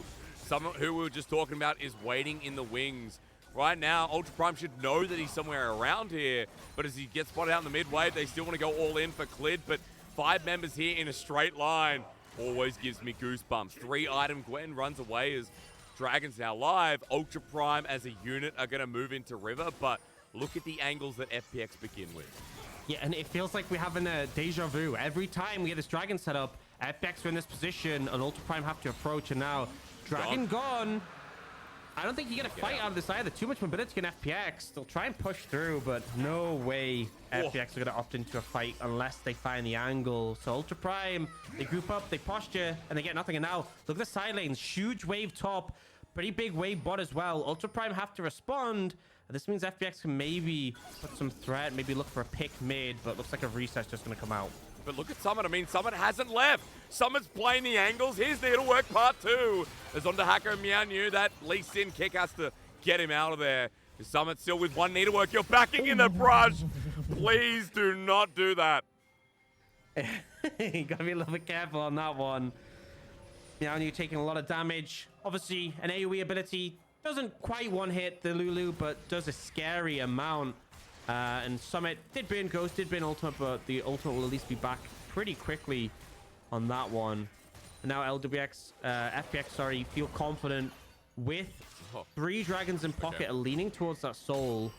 Someone who we were just talking about is waiting in the wings. Right now, Ultra Prime should know that he's somewhere around here. But as he gets spotted out in the mid wave, they still want to go all in for Clid. But 5 members here in a straight line always gives me goosebumps. 3-item Gwen runs away as Dragon's now live. Ultra Prime as a unit are going to move into River, but look at the angles that FPX begin with.
Yeah, and it feels like we're having a deja vu. Every time we get this Dragon set up, FPX are in this position, and Ultra Prime have to approach, and now Dragon gone. I don't think you get a fight out of this either. Too much mobility in FPX. They'll try and push through, but no way FPX are going to opt into a fight unless they find the angle. So Ultra Prime, they group up, they posture, and they get nothing. And now, look at the side lanes. Huge wave top, pretty big wave bot as well. Ultra Prime have to respond. This means FPX can maybe put some threat, maybe look for a pick mid, but looks like a reset's just going to come out.
But look at Summit. I mean, Summit hasn't left. Summit's playing the angles. Here's Needlework part 2. As onto Hacker and Meow New. That Lee Sin kick has to get him out of there. Summit still with 1 Needlework. You're backing in the brush. Please do not do that.
You gotta be a little bit careful on that one. Meow New taking a lot of damage. Obviously, an AoE ability doesn't quite one-hit the Lulu, but does a scary amount. And Summit did burn Ghost, did burn Ultimate, but the Ultimate will at least be back pretty quickly on that one. And now FPX, sorry, feel confident with 3 Dragons in pocket are leaning towards that Soul.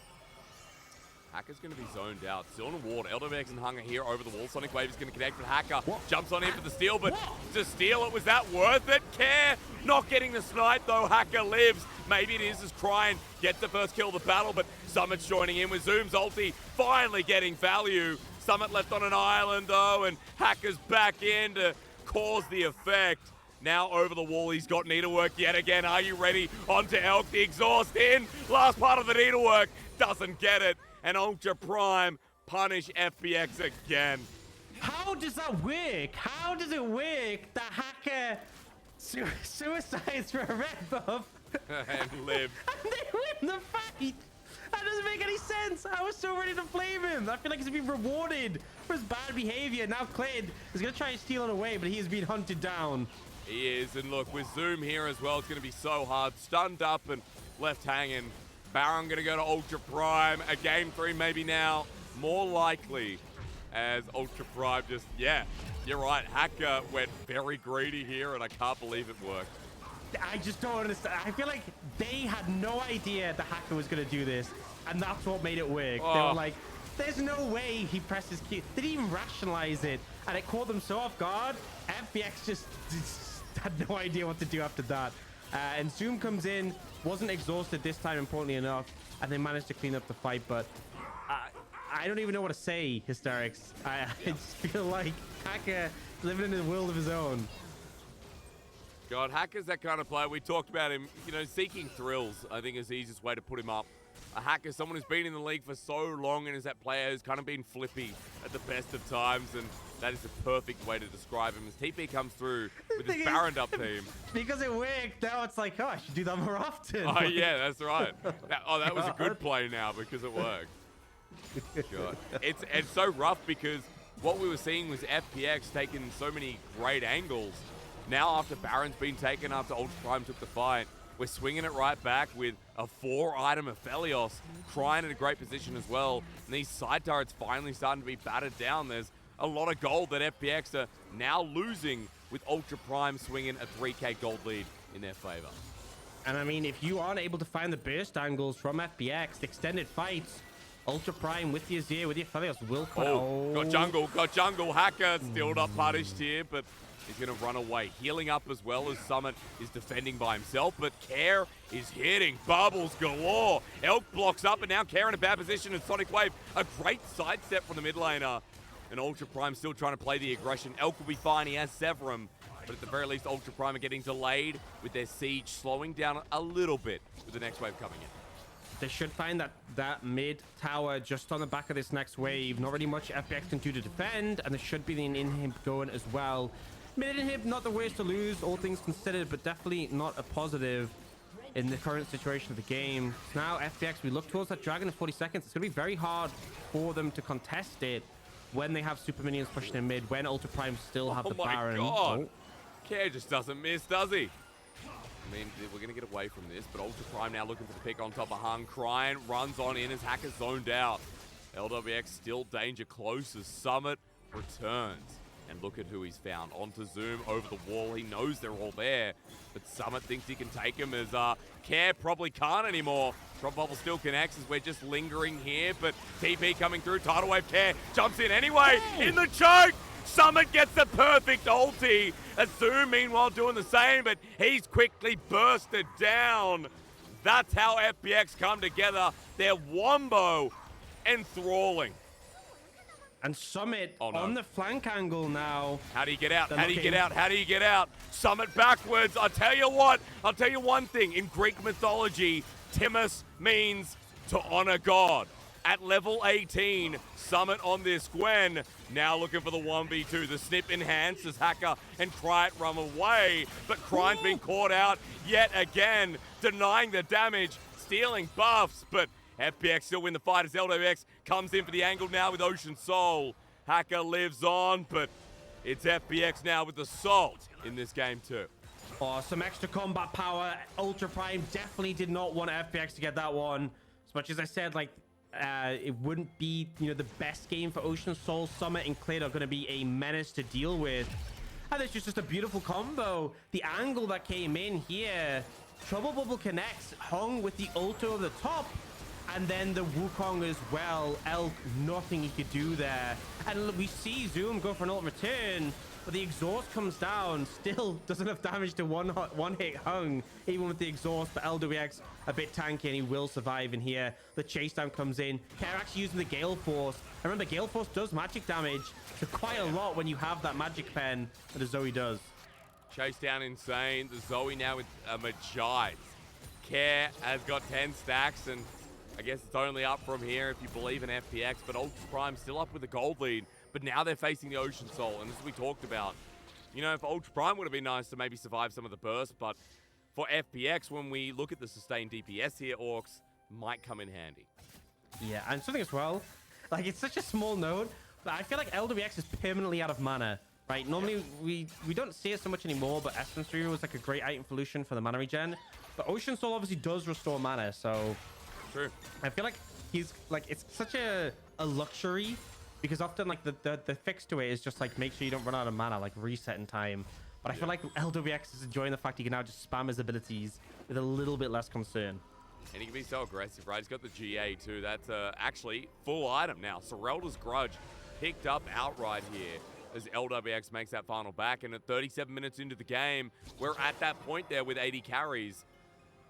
Hacker's going to be zoned out. Still on a ward. LWX and Hunger here over the wall. Sonic Wave is going to connect with Hacker. Jumps on in for the steal, but to steal it, was that worth it? Care not getting the snipe, though. Hacker lives. Maybe it is as Cryan gets the first kill of the battle, but Summit's joining in with Zoom's ulti, finally getting value. Summit left on an island, though, and Hacker's back in to cause the effect. Now over the wall, he's got Needlework yet again. Are you ready? Onto Elk, the exhaust in. Last part of the Needlework, doesn't get it. And Ultra Prime punish FPX again.
How does that work? How does it work that Hacker suicides for a red buff
and lives?
And they win the fight? That doesn't make any sense. I was so ready to flame him. I feel like he's being rewarded for his bad behavior. Now Clid is going to try and steal it away, but he is being hunted down.
He is, and look, with Zoom here as well, it's going to be so hard. Stunned up and left hanging. Baron going to go to Ultra Prime. A game 3 maybe now. More likely as Ultra Prime just, yeah, you're right. Hacker went very greedy here, and I can't believe it worked.
I just don't understand. I feel like they had no idea the Hacker was going to do this, and that's what made it work. They were like, there's no way he pressed his key. They didn't even rationalize it, and it caught them so off guard. FPX just had no idea what to do after that. And Zoom comes in, wasn't exhausted this time, importantly enough, and they managed to clean up the fight. But I don't even know what to say, Hysterics. I just feel like Hacker living in a world of his own.
God, Hacker's that kind of player. We talked about him, you know, seeking thrills, I think is the easiest way to put him up. A Hacker, someone who's been in the league for so long and is that player who's kind of been flippy at the best of times, and that is the perfect way to describe him as TP comes through with his Baron up team.
Because it worked, now it's like, oh, I should do that more often.
Oh, yeah, that's right. That was a good play now because it worked. God. It's so rough because what we were seeing was FPX taking so many great angles. Now after Baron's been taken, after Ultra Prime took the fight, we're swinging it right back with a 4-item Aphelios, Crying in a great position as well. And these side turrets finally starting to be battered down. There's a lot of gold that FPX are now losing with Ultra Prime swinging a 3k gold lead in their favor.
And I mean, if you aren't able to find the burst angles from FPX, the extended fights, Ultra Prime with the Azir, with the Aphelios will come.
Got jungle. Hacker still not punished here, but he's going to run away. Healing up as well as Summit is defending by himself, but Care is hitting. Bubbles galore. Elk blocks up, and now Care in a bad position, and Sonic Wave, a great sidestep from the mid laner. And Ultra Prime still trying to play the aggression. Elk will be fine, he has Severum. But at the very least, Ultra Prime are getting delayed with their siege slowing down a little bit with the next wave coming in.
They should find that mid tower just on the back of this next wave. Not really much FPX can do to defend, and there should be an inhib going as well. Mid inhib, not the worst to lose, all things considered, but definitely not a positive in the current situation of the game. Now, FPX, we look towards that dragon in 40 seconds. It's going to be very hard for them to contest it when they have super minions pushing in mid, when Ultra Prime still have the Baron.
Oh my God. Care just doesn't miss, does he? I mean, we're going to get away from this, but Ultra Prime now looking for the pick on top of Hung. Crying, runs on in as Hacker zoned out. LWX still danger close as Summit returns. And look at who he's found. Onto Zoom, over the wall. He knows they're all there. But Summit thinks he can take him as Care probably can't anymore. Drop Bubble still connects as we're just lingering here. But TP coming through. Tidal Wave Care jumps in anyway. In the choke! Summit gets the perfect ulti. As Zoom, meanwhile, doing the same. But he's quickly bursted down. That's how FPX come together. They're wombo enthralling.
And Summit on the flank angle now.
How do you get out? How do you get out? How do you get out? Summit backwards. I'll tell you what. I'll tell you one thing. In Greek mythology, Timus means to honor God. At level 18, Summit on this Gwen. Now looking for the 1v2. The snip enhances Hacker and Cryat run away. But Cryat's been caught out yet again. Denying the damage. Stealing buffs. But FPX still win the fight as LWX comes in for the angle now with Ocean Soul. Hacker lives on, but it's FPX now with the Salt in this game too.
Oh, some extra combat power. Ultra Prime definitely did not want FPX to get that one. As much as I said, like, it wouldn't be, you know, the best game for Ocean Soul. Summit and Clade are going to be a menace to deal with. And it's just a beautiful combo. The angle that came in here. Trouble Bubble connects. Hung with the ult over the top. And then the Wukong as well. Elk, nothing he could do there. And we see Zoom go for an ult return, but the exhaust comes down. Still doesn't have damage to one hit Hung, even with the exhaust. But LWX a bit tanky, and he will survive in here. The chase down comes in. Care actually using the Gale Force. Remember, Gale Force does magic damage, so quite a lot when you have that magic pen that a Zoe does.
Chase down insane. The Zoe now with a Magi. Care has got 10 stacks, and I guess it's only up from here if you believe in FPX, but Ultra Prime still up with the gold lead. But now they're facing the Ocean Soul, and as we talked about, you know, if Ultra Prime would have been nice to maybe survive some of the burst, but for FPX, when we look at the sustained DPS here, Orcs might come in handy.
Yeah, and something as well, like, it's such a small node, but I feel like LWX is permanently out of mana, right? Normally, we don't see it so much anymore, but Essence Reaver was like a great item for Lucian for the mana regen. But Ocean Soul obviously does restore mana, so...
True.
I feel like he's like, it's such a luxury, because often like the fix to it is just like make sure you don't run out of mana, like reset in time. But I feel like LWX is enjoying the fact he can now just spam his abilities with a little bit less concern.
And he can be so aggressive, right? He's got the GA too. That's actually full item now. Serelda's Grudge picked up outright here as LWX makes that final back. And at 37 minutes into the game, we're at that point there with 80 carries.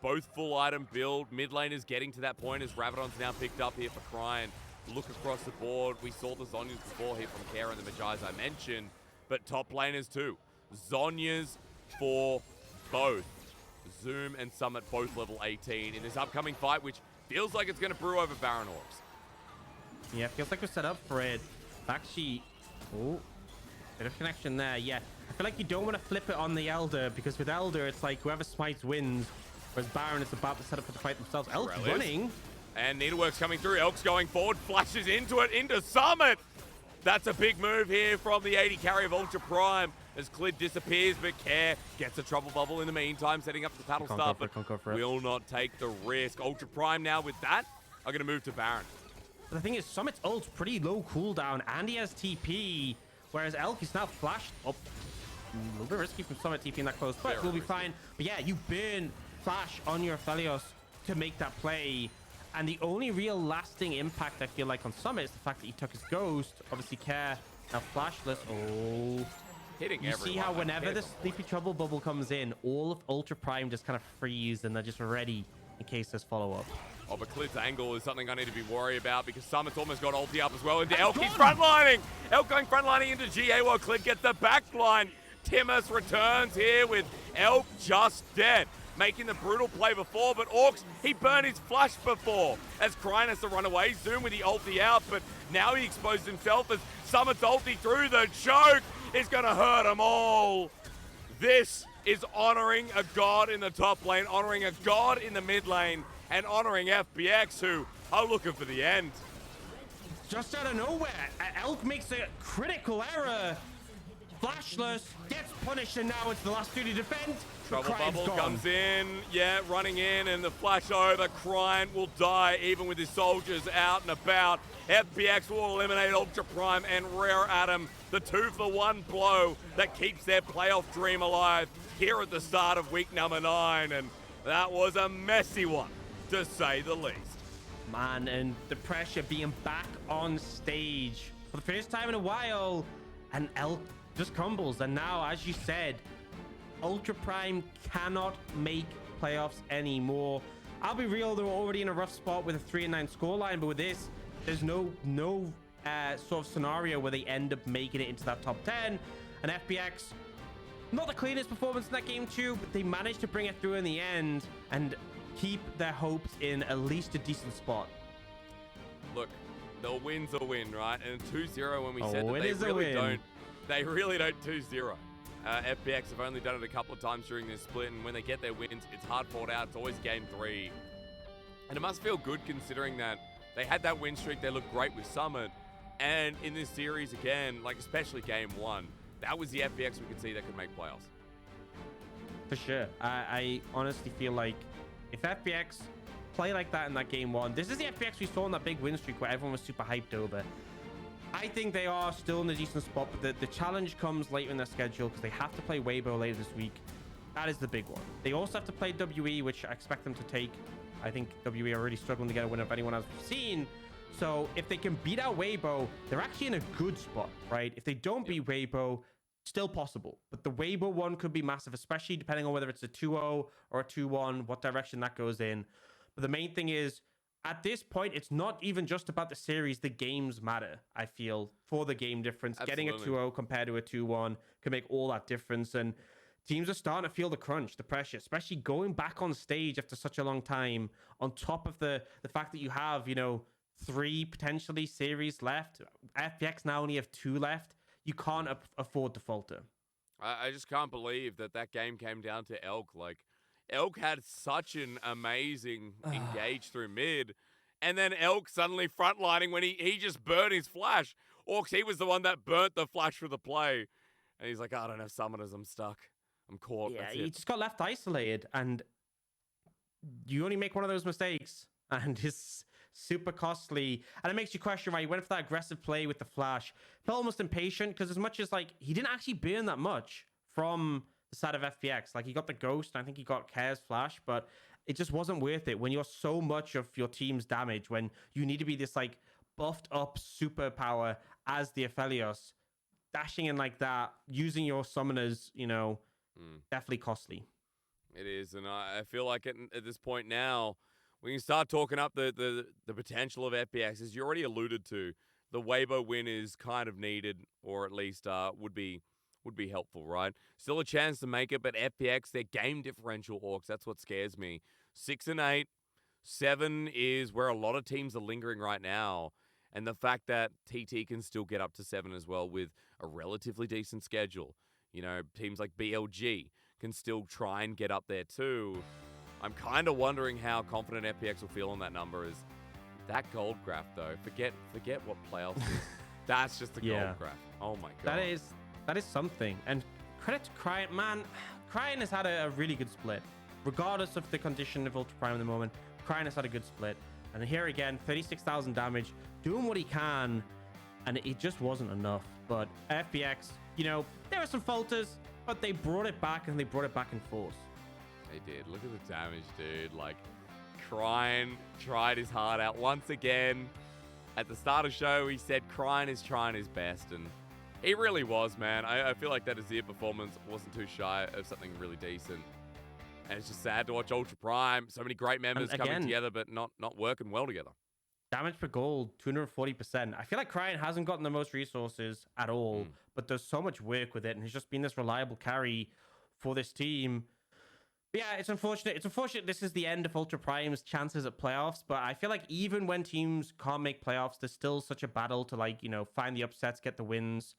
Both full item build. Mid laners getting to that point as Rabadon's now picked up here for Crying. Look across the board. We saw the Zonyas before here from Care and the Magi's I mentioned. But top laners too. Zonyas for both. Zoom and Summit both level 18 in this upcoming fight, which feels like it's going to brew over Baron Orcs.
Yeah, feels like we're set up for it. Actually, oh, bit of connection there. Yeah, I feel like you don't want to flip it on the Elder, because with Elder, it's like whoever smites wins, whereas Baron is about to set up for the fight themselves. Elk's running.
And Needlework's coming through. Elk's going forward, flashes into it, into Summit. That's a big move here from the 80 carry of Ultra Prime as Clid disappears, but Care gets a trouble bubble in the meantime, setting up the paddle start, but will not take the risk. Ultra Prime now with that are going to move to Baron.
But the thing is, Summit's ult's pretty low cooldown, and he has TP, whereas Elk is now flashed up. A little bit risky from Summit TPing that close, but we'll be fine. But yeah, you burn flash on your Aphelios to make that play. And the only real lasting impact I feel like on Summit is the fact that he took his ghost. Obviously, Care now flashless. Oh,
hitting
you
everyone.
See how whenever the Sleepy Trouble bubble comes in, all of Ultra Prime just kind of freeze and they're just ready in case there's follow-up.
Oh, but Clid's angle is something I need to be worried about because Summit's almost got ulti up as well into Elk. He's frontlining. Elk going frontlining into GA while Clid gets the backline. Timus returns here with Elk just dead, making the brutal play before, but Orcs, he burned his flash before as Kryne has to run away. Zoom with the ulti out, but now he exposed himself as Summit's ulti through the choke is going to hurt them all. This is honoring a god in the top lane, honoring a god in the mid lane, and honoring FPX, who are looking for the end.
Just out of nowhere, Elk makes a critical error. Flashless, gets punished, and now it's the last duty to defend.
Trouble bubble comes in, yeah, running in, and the flash over. Kryne will die even with his soldiers out and about. FPX will eliminate Ultra Prime and Rare Atom, the 2-for-1 blow that keeps their playoff dream alive here at the start of week number 9, and that was a messy one, to say the least.
Man, and the pressure being back on stage for the first time in a while, and Elk just crumbles. And now, as you said, Ultra Prime cannot make playoffs anymore. I'll be real, they're already in a rough spot with a 3-9 scoreline, but with this, there's no sort of scenario where they end up making it into that top 10. And FPX, not the cleanest performance in that game too, but they managed to bring it through in the end and keep their hopes in at least a decent spot.
Look, the win's a win, right? And 2-0 when we said that they really don't 2-0. FPX have only done it a couple of times during this split, and when they get their wins, it's hard fought out. It's always game 3. And it must feel good considering that they had that win streak. They looked great with Summit. And in this series again, like especially game 1, that was the FPX we could see that could make playoffs.
For sure. I honestly feel like if FPX play like that in that game 1, this is the FPX we saw in that big win streak where everyone was super hyped over. I think they are still in a decent spot, but the challenge comes later in their schedule because they have to play Weibo later this week. That is the big one. They also have to play WE, which I expect them to take. I think WE are already struggling to get a win of anyone has seen. So if they can beat out Weibo, they're actually in a good spot, right? If they don't beat Weibo, still possible. But the Weibo one could be massive, especially depending on whether it's a 2-0 or a 2-1, what direction that goes in. But the main thing is, at this point, it's not even just about the series. The games matter, I feel, for the game difference.
Absolutely.
Getting a 2-0 compared to a 2-1 can make all that difference. And teams are starting to feel the crunch, the pressure, especially going back on stage after such a long time, on top of the fact that you have, 3 potentially series left. FPX now only have 2 left. You can't afford to falter.
I just can't believe that game came down to Elk. Like, Elk had such an amazing engage through mid, and then Elk suddenly frontlining when he just burned his flash. Orcs, he was the one that burnt the flash for the play. And he's like, I don't have summoners, I'm stuck. I'm caught.
Yeah,
That's
he
it.
just got left isolated, and you only make one of those mistakes, and it's super costly. And it makes you question why he went for that aggressive play with the flash. Felt almost impatient, because as much as, he didn't actually burn that much from the side of FPX. Like, he got the ghost, and I think he got Care's flash, but it just wasn't worth it when you're so much of your team's damage, when you need to be this, buffed up superpower as the Aphelios. Dashing in like that, using your summoners, definitely costly.
It is, and I feel like at this point now, we can start talking up the potential of FPX. As you already alluded to, the Weibo win is kind of needed, or at least would be would be helpful, right? Still a chance to make it, but FPX, their game differential, Orcs, that's what scares me. 6 and 8, 7 is where a lot of teams are lingering right now. And the fact that TT can still get up to 7 as well with a relatively decent schedule. You know, teams like BLG can still try and get up there too. I'm kind of wondering how confident FPX will feel on that number. Is that gold graph though? Forget what playoffs is. That's just a gold graph. Oh my god.
That is something. And credit to Cryan, man. Cryan has had a really good split, regardless of the condition of Ultra Prime at the moment. Cryan has had a good split, and here again, 36,000 damage, doing what he can, and it just wasn't enough. But FPX, you know, there were some falters, but they brought it back, and they brought it back in force.
They did. Look at the damage, dude. Like, Cryan tried his heart out once again. At the start of the show, he said Cryan is trying his best, and he really was, man. I feel like that Azir performance wasn't too shy of something really decent. And it's just sad to watch Ultra Prime. So many great members coming together, but not working well together.
Damage per gold, 240%. I feel like Cryan hasn't gotten the most resources at all, but there's so much work with it, and he's just been this reliable carry for this team. But yeah, it's unfortunate. It's unfortunate this is the end of Ultra Prime's chances at playoffs, but I feel like even when teams can't make playoffs, there's still such a battle to, like, you know, find the upsets, get the wins.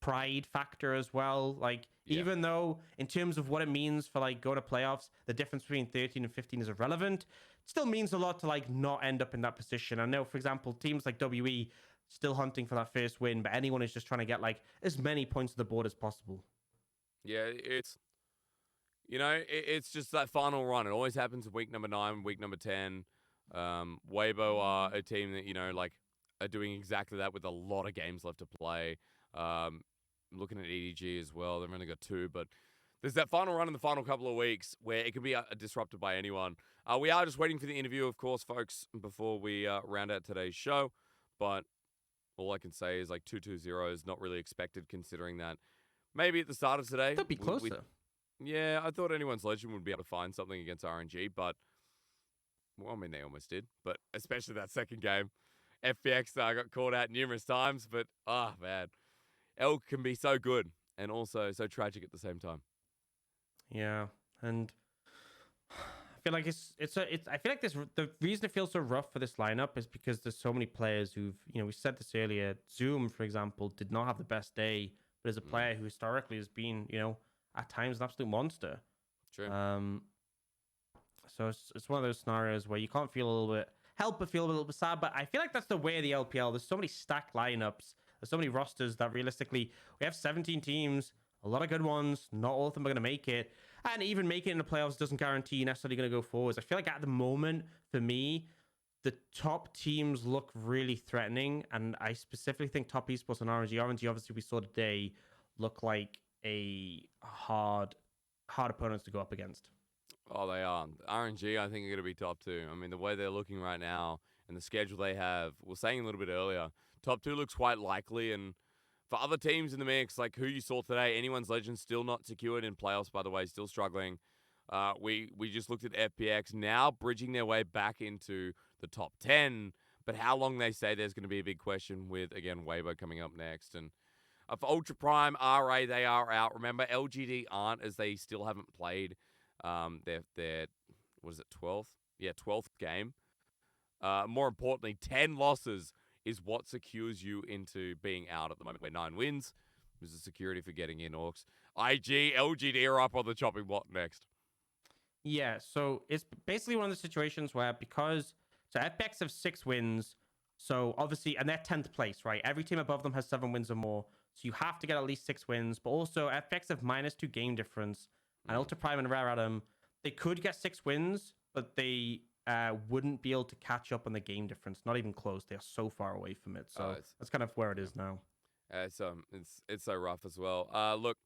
Pride factor as well. Like, even though in terms of what it means for, like, go to playoffs, the difference between 13 and 15 is irrelevant, it still means a lot to, like, not end up in that position. I know, for example, teams like WE still hunting for that first win, but anyone is just trying to get, like, as many points to the board as possible.
Yeah, it's, you know, it's just that final run. It always happens in week number 9, week number 10. Weibo are a team that, you know, like, are doing exactly that with a lot of games left to play. Looking at EDG as well, they've only got 2, but there's that final run in the final couple of weeks where it can be disrupted by anyone. We are just waiting for the interview, of course, folks, before we round out today's show, but all I can say is, like, 2-2-0 is not really expected, considering that maybe at the start of today...
That'd be closer.
Yeah, I thought anyone's legend would be able to find something against RNG, but... Well, I mean, they almost did, but especially that second game. FPX got called out numerous times, but, man... L can be so good and also so tragic at the same time.
Yeah, and I feel like I feel like the reason it feels so rough for this lineup is because there's so many players who've, you know, we said this earlier. Zoom, for example, did not have the best day, but is a player who historically has been, you know, at times an absolute monster.
True.
So it's one of those scenarios where you can't feel a little bit help but feel a little bit sad. But I feel like that's the way of the LPL. There's so many stacked lineups. There's so many rosters that realistically, we have 17 teams, a lot of good ones. Not all of them are going to make it. And even making it in the playoffs doesn't guarantee you're necessarily going to go forwards. I feel like at the moment, for me, the top teams look really threatening. And I specifically think top esports and RNG. RNG, obviously, we saw today, look like a hard opponents to go up against.
Oh, they are. RNG, I think, are going to be top 2. I mean, the way they're looking right now and the schedule they have, we were saying a little bit earlier, top 2 looks quite likely, and for other teams in the mix, like who you saw today, anyone's legend still not secured in playoffs, by the way, still struggling. We just looked at FPX now bridging their way back into the top 10, but how long they say there's going to be a big question with, again, Weibo coming up next. And for Ultra Prime, RA, they are out. Remember, LGD aren't, as they still haven't played their what is it, 12th? Yeah, 12th game. More importantly, 10 losses is what secures you into being out at the moment, where 9 wins is the security for getting in, Orcs. IG, LGD are up on the chopping block next.
Yeah, so it's basically one of the situations where so FPX have 6 wins, so obviously, and they're 10th place, right? Every team above them has 7 wins or more, so you have to get at least 6 wins, but also FPX have -2 game difference, and Ultra Prime and Rare Adam, they could get 6 wins, but they wouldn't be able to catch up on the game difference. Not even close. They are so far away from it. So that's kind of where it is now.
It's so rough as well. Look,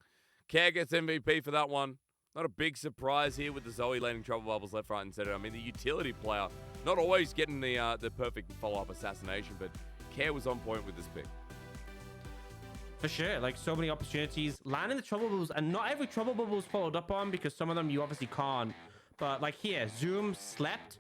Care gets MVP for that one. Not a big surprise here with the Zoe landing trouble bubbles left, right, and center. I mean, the utility player, not always getting the perfect follow-up assassination, but Care was on point with this pick.
For sure, like so many opportunities. Landing the trouble bubbles, and not every trouble bubble is followed up on, because some of them you obviously can't. But like here, Zoom slept,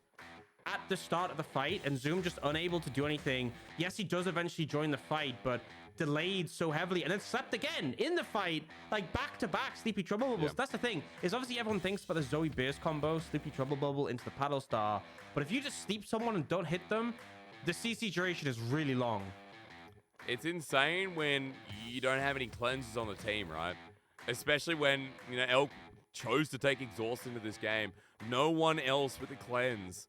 at the start of the fight, and Zoom just unable to do anything. Yes, he does eventually join the fight, but delayed so heavily, and then slept again in the fight, like back to back Sleepy Trouble Bubbles.
Yeah.
That's the thing, is obviously everyone thinks about the Zoe burst combo, Sleepy Trouble Bubble into the Paddle Star, but if you just sleep someone and don't hit them, the CC duration is really long.
It's insane when you don't have any cleanses on the team, right? Especially when, Elk chose to take exhaust into this game. No one else with a cleanse.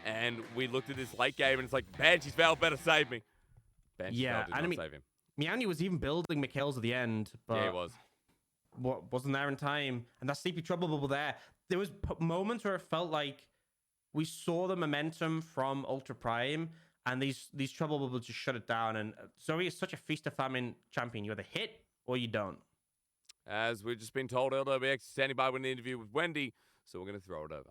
And we looked at this late game and it's like, Banshee's Veil better save me. Banshee's Veil did not save him.
Miani was even building Mikhail's at the end, but
Yeah, he was.
Wasn't there in time. And that Sleepy Trouble Bubble there was moments where it felt like we saw the momentum from Ultra Prime, and these Trouble Bubbles just shut it down. And Zoe is such a feast of famine champion. You either hit or you don't.
As we've just been told, LWX is standing by with an interview with Wendy, so we're going to throw it over.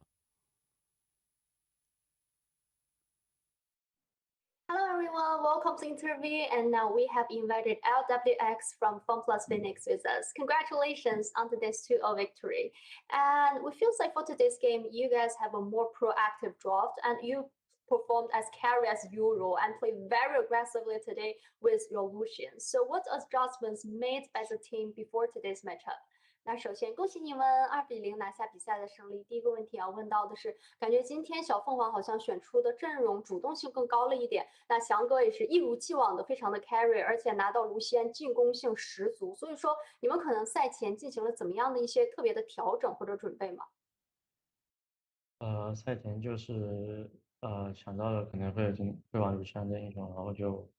Hello everyone, welcome to the interview, and now we have invited LWX from FunPlus Phoenix with us. Congratulations on today's 2-0 victory. And we feel like for today's game, you guys have a more proactive draft, and you performed as carry as usual and played very aggressively today with your Lucian. So what adjustments made by the team before today's matchup? 那首先恭喜你们2-0拿下比赛的胜利。第一个问题要问到的是，感觉今天小凤凰好像选出的阵容主动性更高了一点。那翔哥也是一如既往的非常的 carry， 而且拿到卢锡安进攻性十足。所以说，你们可能赛前进行了怎么样的一些特别的调整或者准备吗？
赛前就是想到了可能会玩卢锡安的英雄，然后就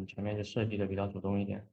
前面就设计的比较主动一点。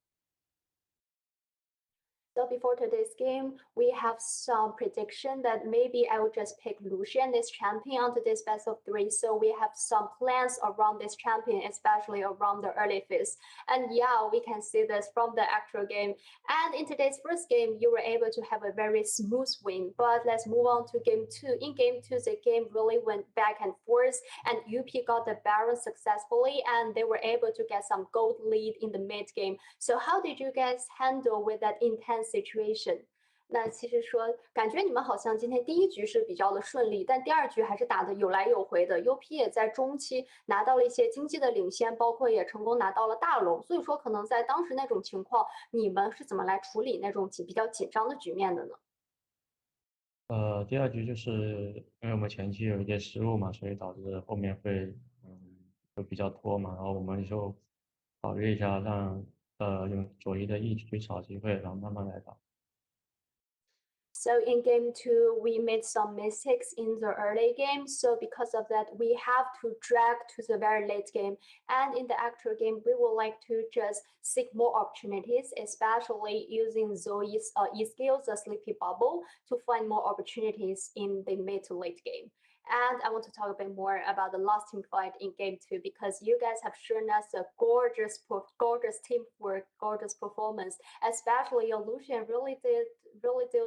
So before today's game, we have some prediction that maybe I would just pick Lucian, this champion, on today's best of 3. So we have some plans around this champion, especially around the early phase. And yeah, we can see this from the actual game. And in today's first game, you were able to have a very smooth win. But let's move on to game 2. In game 2, the game really went back and forth, and UP got the Baron successfully, and they were able to get some gold lead in the mid game. So how did you guys handle with that intense situation? 那其实说，感觉你们好像今天第一局是比较的顺利，但第二局还是打的有来有回的。UP 也在中期拿到了一些经济的领先，包括也成功拿到了大龙。所以说，可能在当时那种情况，你们是怎么来处理那种比较紧张的局面的呢？
第二局就是因为我们前期有一些失误嘛，所以导致后面会比较拖嘛，然后我们就考虑一下让用左一的 E 去找机会，然后慢慢来打。
So in game 2, we made some mistakes in the early game. So because of that, we have to drag to the very late game. And in the actual game, we would like to just seek more opportunities, especially using Zoe's E-skills, the Sleepy Bubble, to find more opportunities in the mid to late game. And I want to talk a bit more about the last team fight in game 2, because you guys have shown us a gorgeous teamwork, gorgeous performance. Especially your Lucian really did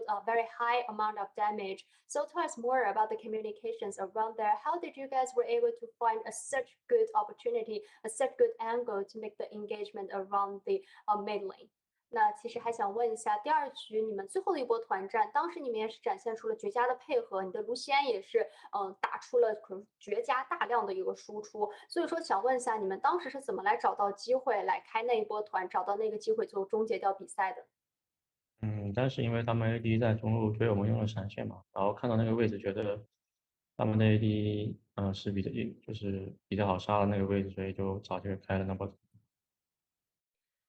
a very high amount of damage. So tell us more about the communications around there. How did you guys were able to find such good opportunity, such good angle to make the engagement around the mid lane? 那其实还想问一下，第二局你们最后的一波团战，当时你们也是展现出了绝佳的配合，你的卢锡安也是打出了可能绝佳大量的一个输出，所以说想问一下，你们当时是怎么来找到机会来开那一波团，找到那个机会最后终结掉比赛的？
但是因为他们 AD 在中路，所以我们用了闪现嘛，然后看到那个位置，觉得他们的 AD 是就是比较好杀的那个位置，所以就早就开了那波。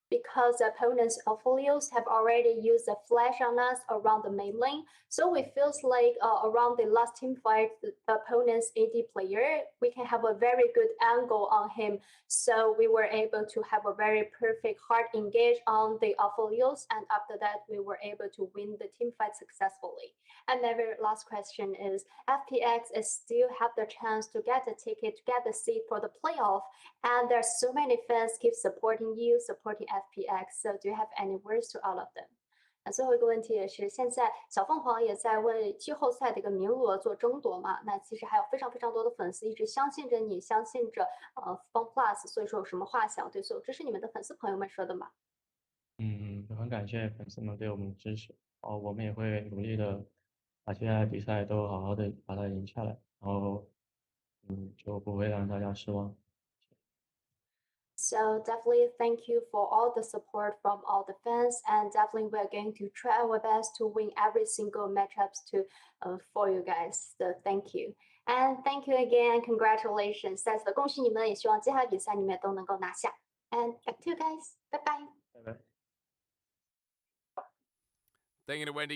Because the opponent's affiliates have already used the flash on us around the main lane. So it feels like around the last team fight, the opponent's AD player, we can have a very good angle on him. So we were able to have a very perfect hard engage on the affiliates. And after that, we were able to win the team fight successfully. And my very last question is, FPX is still have the chance to get a ticket, to get the seat for the playoff. And there's so many fans keep supporting you, supporting FPX. So do you have any words to all of them? 那最后一个问题也是，现在小凤凰也在为季后赛的一个名额做争夺嘛？那其实还有非常非常多的粉丝一直相信着你，相信着FunPlus，所以说有什么话想对所有支持你们的粉丝朋友们说的吗？
很感谢粉丝们对我们的支持，我们也会努力的把接下来比赛都好好的把它赢下来，然后就不会让大家失望。
So definitely thank you for all the support from all the fans, and definitely we're going to try our best to win every single matchups to for you guys. So thank you, and thank you again, congratulations！再次的恭喜你们，也希望接下来比赛你们都能够拿下。And back to you guys，拜拜。
拜拜。
Thank you to Wendy.